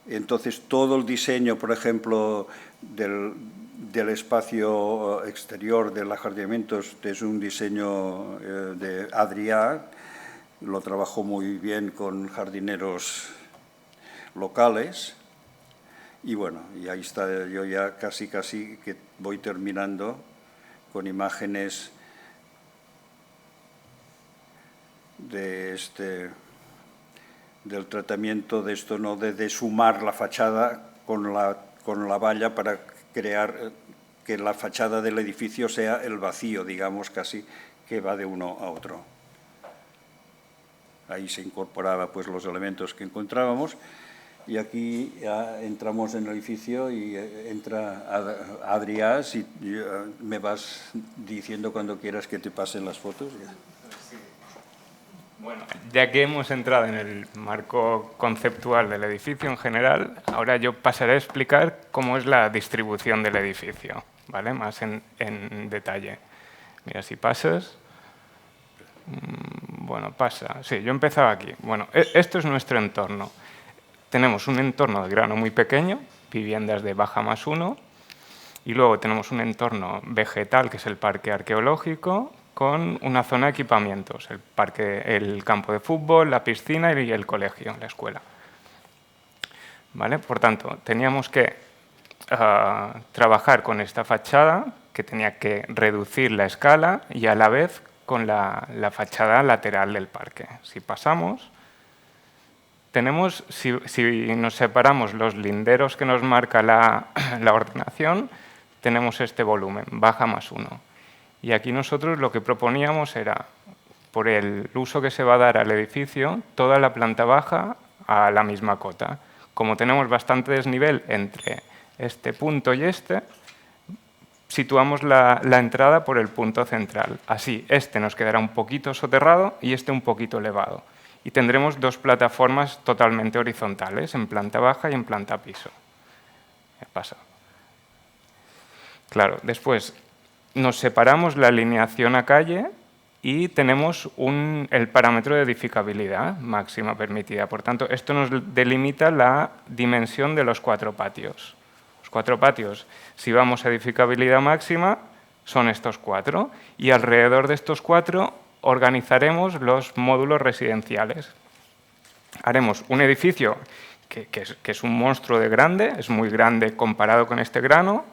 Entonces, todo el diseño, por ejemplo, del espacio exterior del ajardinamiento es un diseño de Adrià. Lo trabajó muy bien con jardineros locales. Y bueno, y ahí está, yo ya casi que voy terminando con imágenes del tratamiento de esto, ¿no?, de sumar la fachada con la valla para crear que la fachada del edificio sea el vacío, digamos, casi, que va de uno a otro. ahí se incorporaba pues los elementos que encontrábamos. Y aquí ya entramos en el edificio y entra Adrià, si me vas diciendo cuando quieras que te pasen las fotos. Bueno, ya que hemos entrado en el marco conceptual del edificio en general, ahora yo pasaré a explicar cómo es la distribución del edificio, ¿vale? Más en detalle. Mira, si pasas... Bueno, pasa. Sí, yo empezaba aquí. Bueno, esto es nuestro entorno. Tenemos un entorno de grano muy pequeño, viviendas de baja +1, y luego tenemos un entorno vegetal, que es el parque arqueológico, con una zona de equipamientos, el campo de fútbol, la piscina y el colegio, la escuela. ¿Vale? Por tanto, teníamos que trabajar con esta fachada, que tenía que reducir la escala, y a la vez con la fachada lateral del parque. Si pasamos... Tenemos, si nos separamos los linderos que nos marca la ordenación, tenemos este volumen, baja +1. Y aquí nosotros lo que proponíamos era, por el uso que se va a dar al edificio, toda la planta baja a la misma cota. Como tenemos bastante desnivel entre este punto y este, situamos la entrada por el punto central. Así, este nos quedará un poquito soterrado y este un poquito elevado. Y tendremos dos plataformas totalmente horizontales, en planta baja y en planta piso. Pasa. Claro, después nos separamos la alineación a calle y tenemos el parámetro de edificabilidad máxima permitida. Por tanto, esto nos delimita la dimensión de los 4 patios. Los 4 patios, si vamos a edificabilidad máxima, son estos 4. Y alrededor de estos 4 organizaremos los módulos residenciales. Haremos un edificio que es un monstruo de grande, es muy grande comparado con este grano,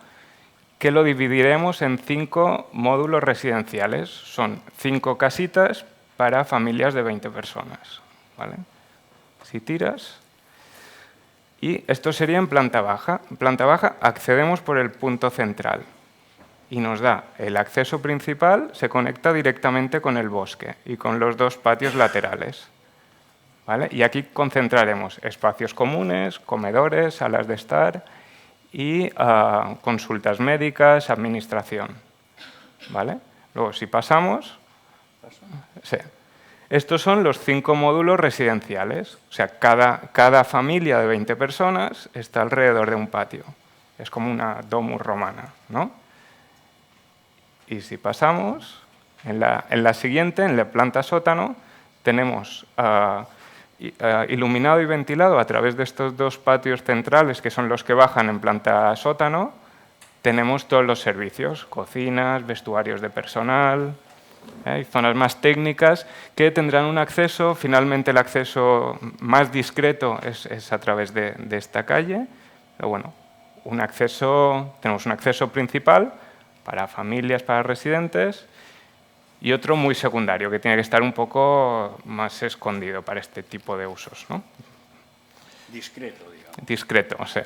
que lo dividiremos en 5 módulos residenciales. Son 5 casitas para familias de 20 personas. ¿Vale? Si tiras... Y esto sería en planta baja. En planta baja accedemos por el punto central. Y nos da el acceso principal, se conecta directamente con el bosque y con los 2 patios laterales. ¿Vale? Y aquí concentraremos espacios comunes, comedores, salas de estar y consultas médicas, administración. ¿Vale? Luego, si pasamos... Sí. Estos son los 5 módulos residenciales. O sea, cada familia de 20 personas está alrededor de un patio. Es como una domus romana, ¿no? Y si pasamos, en la siguiente, en la planta sótano, tenemos iluminado y ventilado a través de estos 2 patios centrales, que son los que bajan en planta sótano, tenemos todos los servicios, cocinas, vestuarios de personal, y zonas más técnicas que tendrán un acceso. Finalmente, el acceso más discreto es a través de esta calle. Pero bueno, tenemos un acceso principal para familias, para residentes, y otro muy secundario, que tiene que estar un poco más escondido para este tipo de usos, ¿no? Discreto, digamos. Discreto, sí.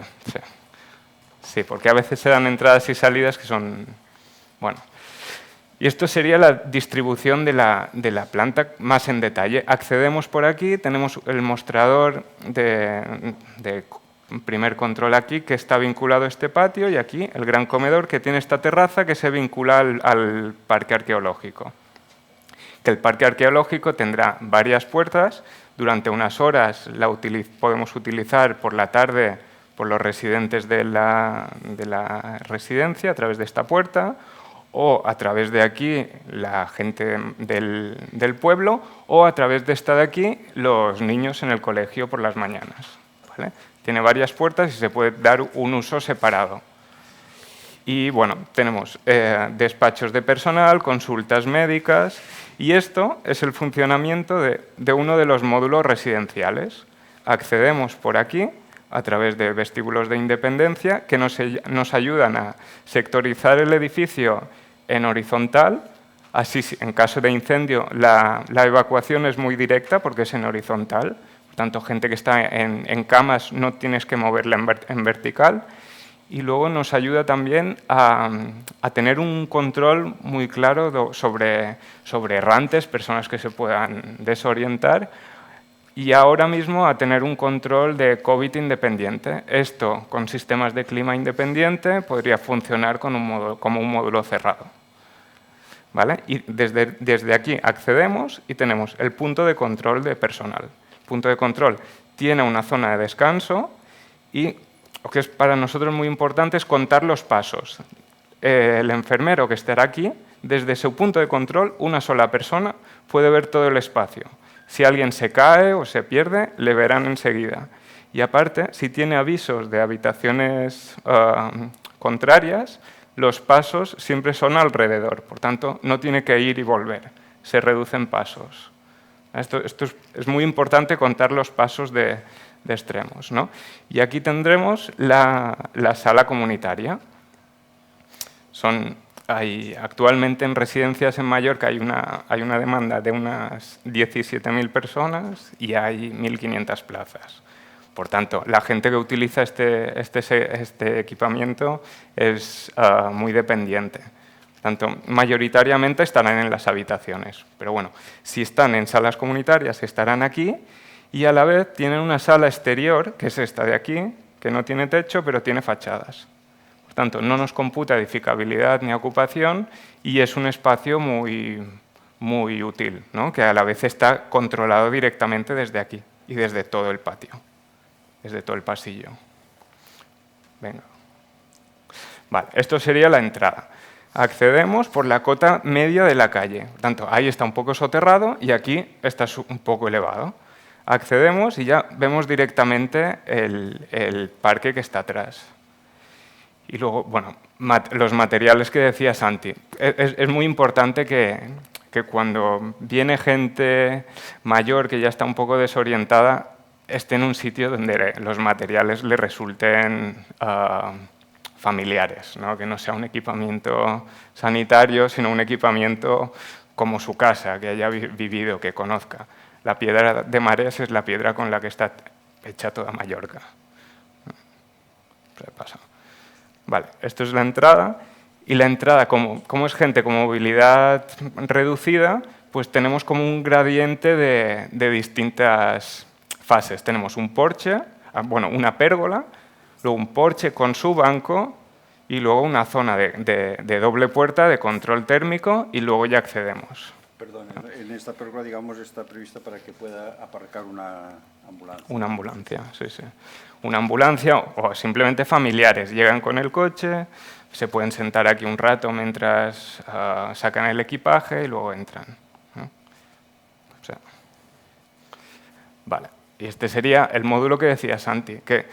Sí, porque a veces se dan entradas y salidas que son... Bueno, y esto sería la distribución de la planta más en detalle. Accedemos por aquí, tenemos el mostrador de primer control aquí, que está vinculado a este patio, y aquí el gran comedor, que tiene esta terraza que se vincula al parque arqueológico. Que el parque arqueológico tendrá varias puertas. Durante unas horas podemos utilizar por la tarde por los residentes de la residencia a través de esta puerta, o a través de aquí la gente del pueblo, o a través de esta de aquí los niños en el colegio por las mañanas. ¿Vale? Tiene varias puertas y se puede dar un uso separado. Y bueno, tenemos despachos de personal, consultas médicas, y esto es el funcionamiento de uno de los módulos residenciales. Accedemos por aquí a través de vestíbulos de independencia que nos ayudan a sectorizar el edificio en horizontal. Así, en caso de incendio, la evacuación es muy directa porque es en horizontal. Por tanto, gente que está en camas no tienes que moverla en vertical. Y luego nos ayuda también a tener un control muy claro sobre errantes, personas que se puedan desorientar, y ahora mismo a tener un control de COVID independiente. Esto, con sistemas de clima independiente, podría funcionar como un módulo cerrado. ¿Vale? Y desde aquí accedemos y tenemos el punto de control de personal. El punto de control tiene una zona de descanso y lo que es para nosotros muy importante es contar los pasos. El enfermero que estará aquí, desde su punto de control, una sola persona puede ver todo el espacio. Si alguien se cae o se pierde, le verán enseguida. Y aparte, si tiene avisos de habitaciones contrarias, los pasos siempre son alrededor. Por tanto, no tiene que ir y volver. Se reducen pasos. Esto es muy importante contar los pasos de extremos, ¿no? Y aquí tendremos la sala comunitaria. Hay actualmente en residencias en Mallorca hay una demanda de unas 17.000 personas y hay 1.500 plazas. Por tanto, la gente que utiliza este equipamiento es muy dependiente. Por tanto, mayoritariamente estarán en las habitaciones. Pero bueno, si están en salas comunitarias, estarán aquí y a la vez tienen una sala exterior, que es esta de aquí, que no tiene techo, pero tiene fachadas. Por tanto, no nos computa edificabilidad ni ocupación y es un espacio muy útil, ¿no? Que a la vez está controlado directamente desde aquí y desde todo el patio, desde todo el pasillo. Venga. Vale, esto sería la entrada. Accedemos por la cota media de la calle. Por tanto, ahí está un poco soterrado y aquí está un poco elevado. Accedemos y ya vemos directamente el parque que está atrás. Y luego, bueno, los materiales que decía Santi. Es muy importante que cuando viene gente mayor que ya está un poco desorientada, esté en un sitio donde los materiales le resulten familiares, ¿no? Que no sea un equipamiento sanitario, sino un equipamiento como su casa, que haya vivido, que conozca. La piedra de mareas es la piedra con la que está hecha toda Mallorca. Pasa. Vale, esto es la entrada. Y la entrada, como es gente con movilidad reducida, pues tenemos como un gradiente de distintas fases. Tenemos un porche, bueno, una pérgola, luego un porche con su banco y luego una zona de doble puerta de control térmico y luego ya accedemos. Perdón, en esta pérgola, digamos, está prevista para que pueda aparcar una ambulancia. Una ambulancia, sí, sí. Una ambulancia o simplemente familiares. Llegan con el coche, se pueden sentar aquí un rato mientras sacan el equipaje y luego entran, ¿no? O sea, vale. Y este sería el módulo que decía Santi, que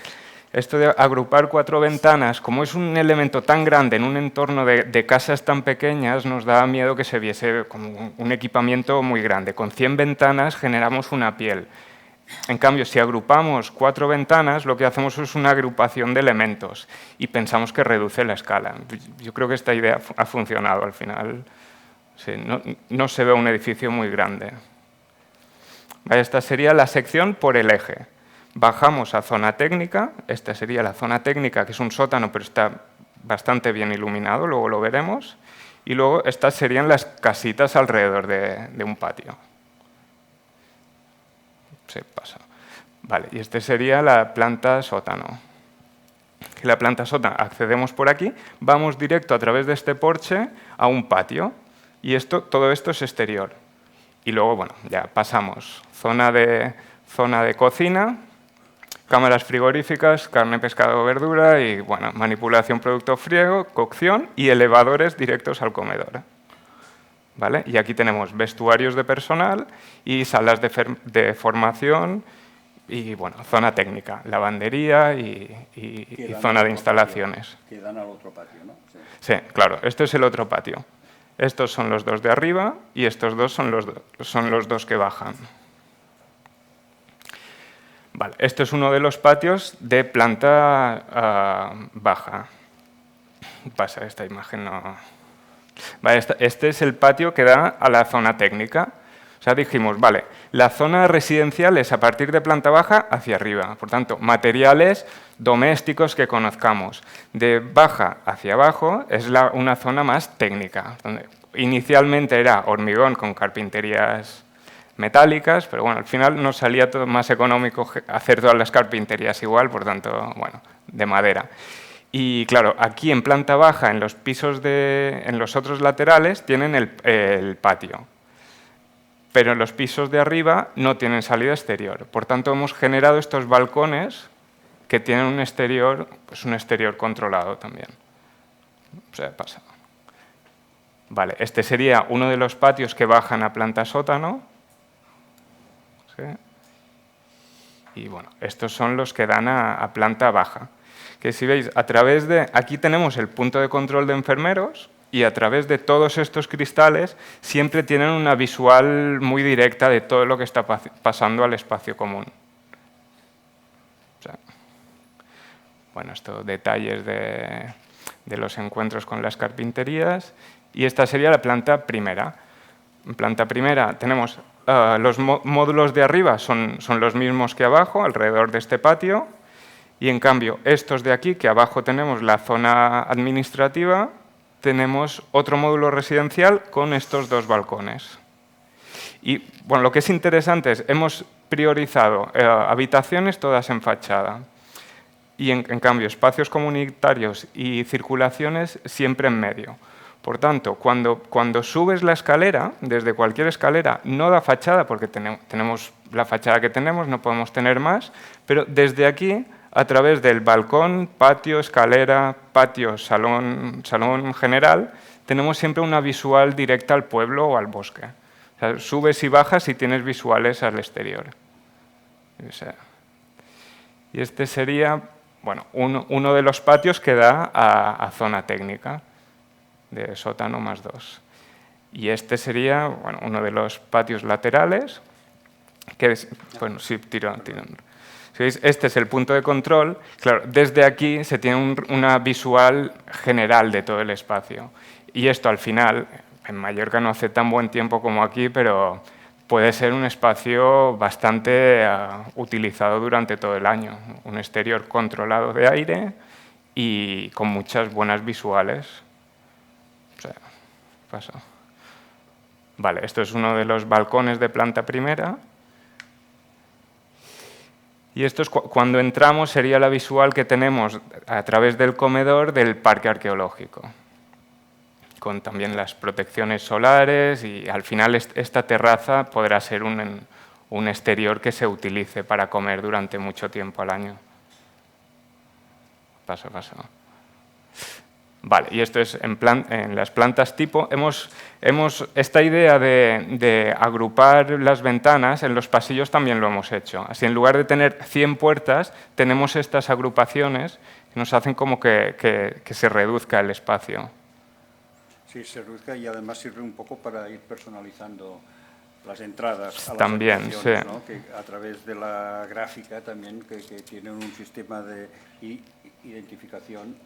esto de agrupar 4 ventanas, como es un elemento tan grande en un entorno de casas tan pequeñas, nos da miedo que se viese como un equipamiento muy grande. Con 100 ventanas generamos una piel. En cambio, si agrupamos 4 ventanas, lo que hacemos es una agrupación de elementos y pensamos que reduce la escala. Yo creo que esta idea ha funcionado al final. Sí, no se ve un edificio muy grande. Esta sería la sección por el eje. Bajamos a zona técnica. Esta sería la zona técnica, que es un sótano, pero está bastante bien iluminado, luego lo veremos. Y luego estas serían las casitas alrededor de un patio. Se pasa. Vale, y este sería la planta sótano. Y la planta sótano, accedemos por aquí, vamos directo a través de este porche a un patio. Y todo esto es exterior. Y luego, bueno, ya pasamos. Zona de cocina, cámaras frigoríficas, carne, pescado, verdura y, bueno, manipulación, producto frío, cocción y elevadores directos al comedor. ¿Vale? Y aquí tenemos vestuarios de personal y salas de formación y, bueno, zona técnica, lavandería y zona de instalaciones. Que dan al otro patio, ¿no? Sí. Sí, claro, este es el otro patio. Estos son los dos de arriba y estos dos son los dos que bajan. Vale, esto es uno de los patios de planta baja. Pasa, esta imagen no... Vale, este es el patio que da a la zona técnica. O sea, dijimos, vale, la zona residencial es a partir de planta baja hacia arriba. Por tanto, materiales domésticos que conozcamos. De baja hacia abajo es una zona más técnica. Donde inicialmente era hormigón con carpinterías metálicas, pero bueno, al final nos salía todo más económico hacer todas las carpinterías igual, por tanto, bueno, de madera. Y claro, aquí en planta baja, en los pisos en los otros laterales, tienen el patio. Pero en los pisos de arriba no tienen salida exterior. Por tanto, hemos generado estos balcones que tienen un exterior, pues un exterior controlado también. O sea, pasa. Vale, este sería uno de los patios que bajan a planta sótano. ¿Sí? Y bueno, estos son los que dan a planta baja. Que si veis, a través de... Aquí tenemos el punto de control de enfermeros y a través de todos estos cristales siempre tienen una visual muy directa de todo lo que está pasando al espacio común. O sea, bueno, estos detalles de los encuentros con las carpinterías. Y esta sería la planta primera. En planta primera tenemos los módulos de arriba, son los mismos que abajo, alrededor de este patio. Y en cambio, estos de aquí, que abajo tenemos la zona administrativa, tenemos otro módulo residencial con estos dos balcones. Y bueno, lo que es interesante es, hemos priorizado habitaciones todas en fachada. Y en cambio, espacios comunitarios y circulaciones siempre en medio. Por tanto, cuando subes la escalera, desde cualquier escalera, no da fachada, porque tenemos la fachada que tenemos, no podemos tener más, pero desde aquí, a través del balcón, patio, escalera, patio, salón general, tenemos siempre una visual directa al pueblo o al bosque. O sea, subes y bajas y tienes visuales al exterior. Y este sería, bueno, uno de los patios que da a zona técnica, de sótano más 2. Y este sería, bueno, uno de los patios laterales, que es, bueno, sí, tirando. Si veis, este es el punto de control. Claro, desde aquí se tiene una visual general de todo el espacio. Y esto al final, en Mallorca no hace tan buen tiempo como aquí, pero puede ser un espacio bastante utilizado durante todo el año. Un exterior controlado de aire y con muchas buenas visuales. O sea, pasa. Vale, esto es uno de los balcones de planta primera. Y esto es cuando entramos, sería la visual que tenemos a través del comedor del parque arqueológico, con también las protecciones solares y al final esta terraza podrá ser un exterior que se utilice para comer durante mucho tiempo al año. Paso. Vale, y esto es en las plantas tipo. Esta idea de agrupar las ventanas en los pasillos también lo hemos hecho. Así, en lugar de tener 100 puertas, tenemos estas agrupaciones que nos hacen como que se reduzca el espacio. Sí, se reduzca y además sirve un poco para ir personalizando las entradas a las también, habitaciones, sí. ¿no? Que a través de la gráfica también, que tienen un sistema de identificación.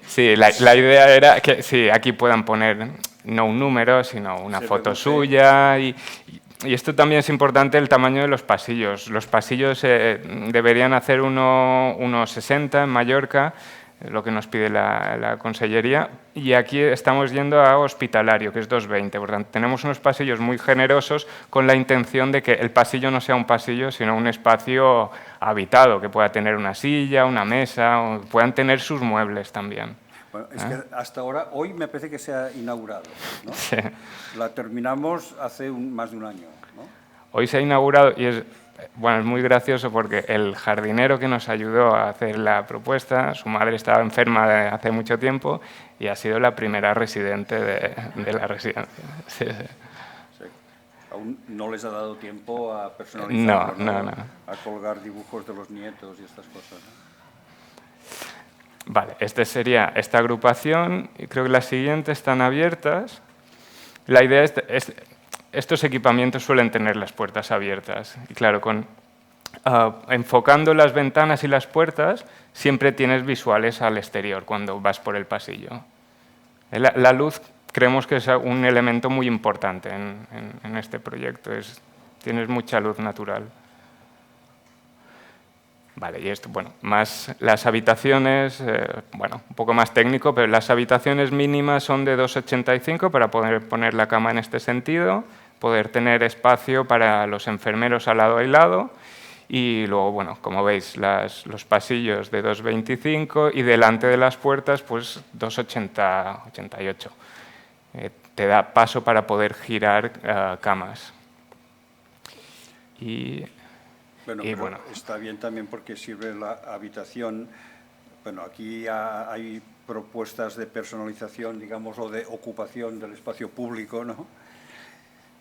Sí, la idea era que sí, aquí puedan poner no un número, sino una foto suya. Y esto también es importante, el tamaño de los pasillos. Los pasillos deberían hacer 1,60 en Mallorca, lo que nos pide la Consellería, y aquí estamos yendo a hospitalario, que es 2,20. Por tanto, tenemos unos pasillos muy generosos con la intención de que el pasillo no sea un pasillo, sino un espacio habitado, que pueda tener una silla, una mesa, o puedan tener sus muebles también. Bueno, es que hasta ahora, hoy me parece que se ha inaugurado, ¿no? Sí. La terminamos hace más de un año, ¿no? Hoy se ha inaugurado y es muy gracioso porque el jardinero que nos ayudó a hacer la propuesta, su madre estaba enferma de hace mucho tiempo y ha sido la primera residente de la residencia. Sí. Sí. Aún no les ha dado tiempo a personalizarlo, No. A colgar dibujos de los nietos y estas cosas, ¿no? Vale, esta sería esta agrupación y creo que las siguientes están abiertas. La idea es estos equipamientos suelen tener las puertas abiertas y claro, enfocando las ventanas y las puertas siempre tienes visuales al exterior cuando vas por el pasillo. La luz creemos que es un elemento muy importante en este proyecto, tienes mucha luz natural. Vale, y esto, bueno, más las habitaciones, bueno, un poco más técnico, pero las habitaciones mínimas son de 2,85 para poder poner la cama en este sentido, poder tener espacio para los enfermeros al lado y lado. Y luego, bueno, como veis, los pasillos de 2,25 y delante de las puertas, pues 2,80, 88. Te da paso para poder girar camas. Bueno, y pero bueno, está bien también porque sirve la habitación. Bueno, aquí hay propuestas de personalización, digamos, o de ocupación del espacio público, ¿no?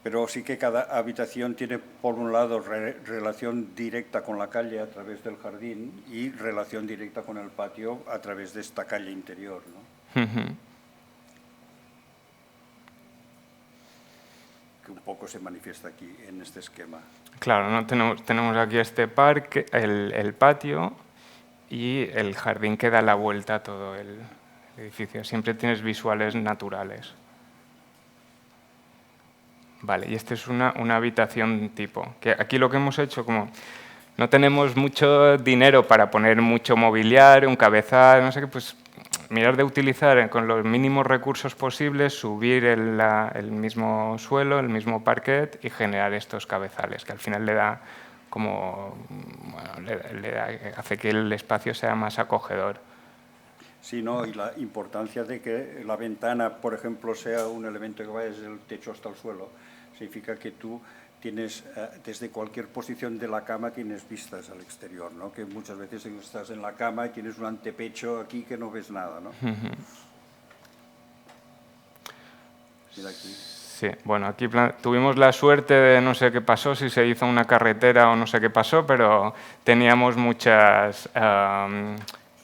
Pero sí que cada habitación tiene, por un lado, relación directa con la calle a través del jardín y relación directa con el patio a través de esta calle interior, ¿no? Que un poco se manifiesta aquí en este esquema. Claro, ¿no? Tenemos aquí este parque, el patio y el jardín que da la vuelta a todo el edificio. Siempre tienes visuales naturales. Vale, y esta es una habitación tipo. Que aquí lo que hemos hecho, como no tenemos mucho dinero para poner mucho mobiliario, un cabezal, no sé qué, pues mirar de utilizar con los mínimos recursos posibles, subir el mismo suelo, el mismo parquet y generar estos cabezales, que al final le da como, bueno, hace que el espacio sea más acogedor. Sí, ¿no? Y la importancia de que la ventana, por ejemplo, sea un elemento que vaya desde el techo hasta el suelo, significa que tú tienes, desde cualquier posición de la cama, tienes vistas al exterior, ¿no? Que muchas veces estás en la cama y tienes un antepecho aquí que no ves nada, ¿no? Mira aquí. Sí, bueno, aquí tuvimos la suerte de no sé qué pasó, si se hizo una carretera o no sé qué pasó, pero teníamos muchas...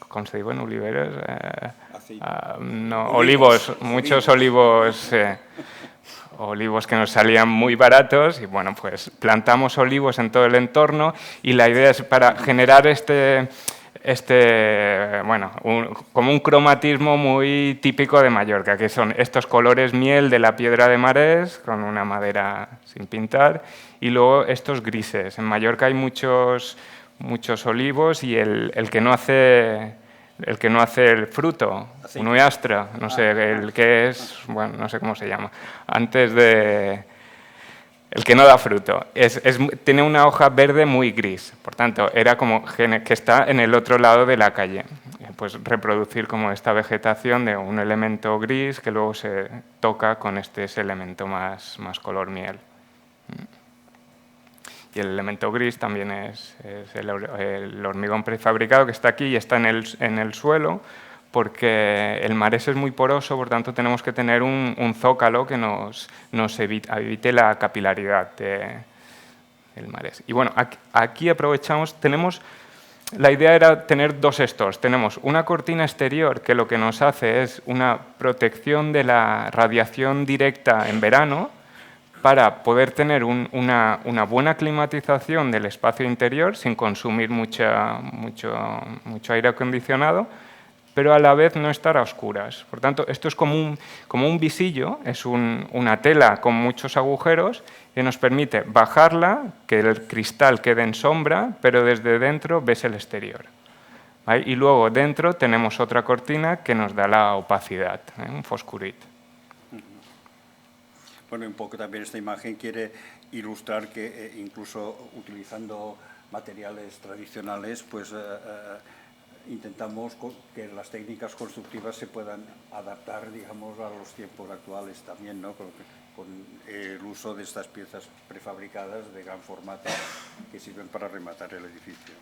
¿cómo se dice? Bueno, oliveras. No, olivos, muchos olivos. Olivos que nos salían muy baratos y bueno, pues plantamos olivos en todo el entorno y la idea es para generar bueno, como un cromatismo muy típico de Mallorca, que son estos colores miel de la piedra de marés con una madera sin pintar y luego estos grises. En Mallorca hay muchos olivos y el que no hace el fruto, un uastra, no sé, el que es, bueno, no sé cómo se llama, el que no da fruto, tiene una hoja verde muy gris, por tanto, era como que está en el otro lado de la calle. Pues reproducir como esta vegetación de un elemento gris que luego se toca con ese elemento más color miel. Y el elemento gris también es el hormigón prefabricado que está aquí y está en el suelo, porque el marés es muy poroso, por tanto tenemos que tener un zócalo que nos evite la capilaridad del marés. Y bueno, aquí aprovechamos, la idea era tener dos stores. Tenemos una cortina exterior que lo que nos hace es una protección de la radiación directa en verano, para poder tener una buena climatización del espacio interior sin consumir mucho aire acondicionado, pero a la vez no estar a oscuras. Por tanto, esto es como un visillo, es una tela con muchos agujeros que nos permite bajarla, que el cristal quede en sombra, pero desde dentro ves el exterior. ¿Vale? Y luego dentro tenemos otra cortina que nos da la opacidad, un foscurit. Bueno, un poco también esta imagen quiere ilustrar que incluso utilizando materiales tradicionales, pues intentamos que las técnicas constructivas se puedan adaptar, digamos, a los tiempos actuales también, ¿no? Con el uso de estas piezas prefabricadas de gran formato que sirven para rematar el edificio.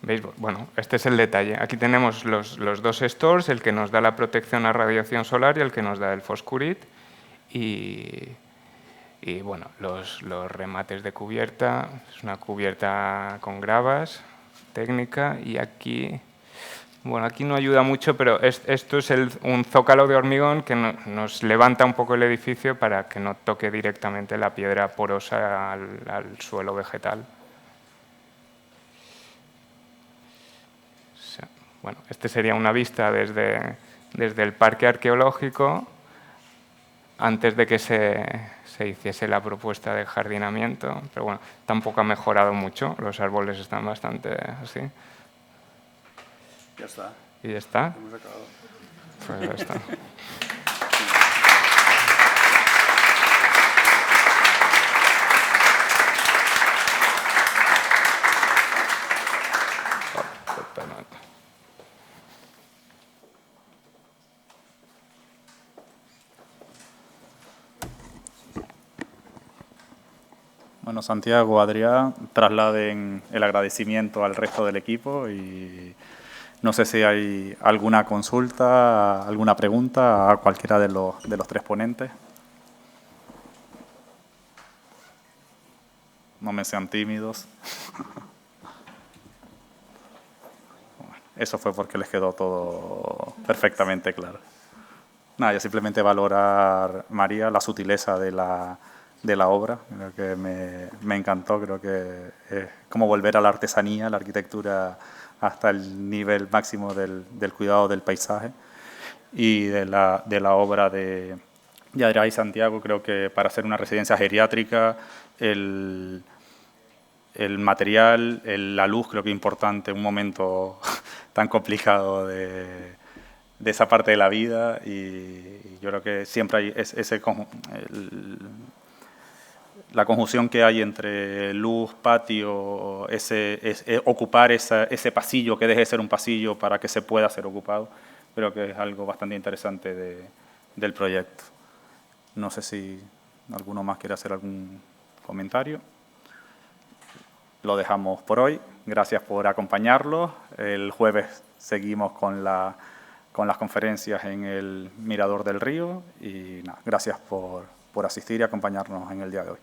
¿Veis? Bueno, este es el detalle. Aquí tenemos los dos stores, el que nos da la protección a radiación solar y el que nos da el foscurit. Y bueno, los remates de cubierta, es una cubierta con gravas, técnica, y aquí, bueno, aquí no ayuda mucho, pero esto es un zócalo de hormigón que nos levanta un poco el edificio para que no toque directamente la piedra porosa al suelo vegetal. Bueno, este sería una vista desde el parque arqueológico antes de que se hiciese la propuesta de jardinamiento, pero bueno, tampoco ha mejorado mucho, los árboles están bastante así. Ya está. ¿Y ya está? Hemos acabado. Pues ya está. Bueno, Santiago, Adrián, trasladen el agradecimiento al resto del equipo y no sé si hay alguna consulta, alguna pregunta a cualquiera de los tres ponentes. No me sean tímidos. Eso fue porque les quedó todo perfectamente claro. Nada, yo simplemente valorar, María, la sutileza de la obra. Creo que me encantó, creo que es como volver a la artesanía, la arquitectura hasta el nivel máximo del cuidado del paisaje. Y de la obra de Adrián y Santiago, creo que para hacer una residencia geriátrica, el material, la luz creo que es importante en un momento tan complicado de esa parte de la vida, y yo creo que siempre hay la conjunción que hay entre luz, patio, ocupar ese pasillo que deje de ser un pasillo para que se pueda ser ocupado, creo que es algo bastante interesante del proyecto. No sé si alguno más quiere hacer algún comentario. Lo dejamos por hoy. Gracias por acompañarlos. El jueves seguimos con las conferencias en el Mirador del Río y nada, gracias por asistir y acompañarnos en el día de hoy.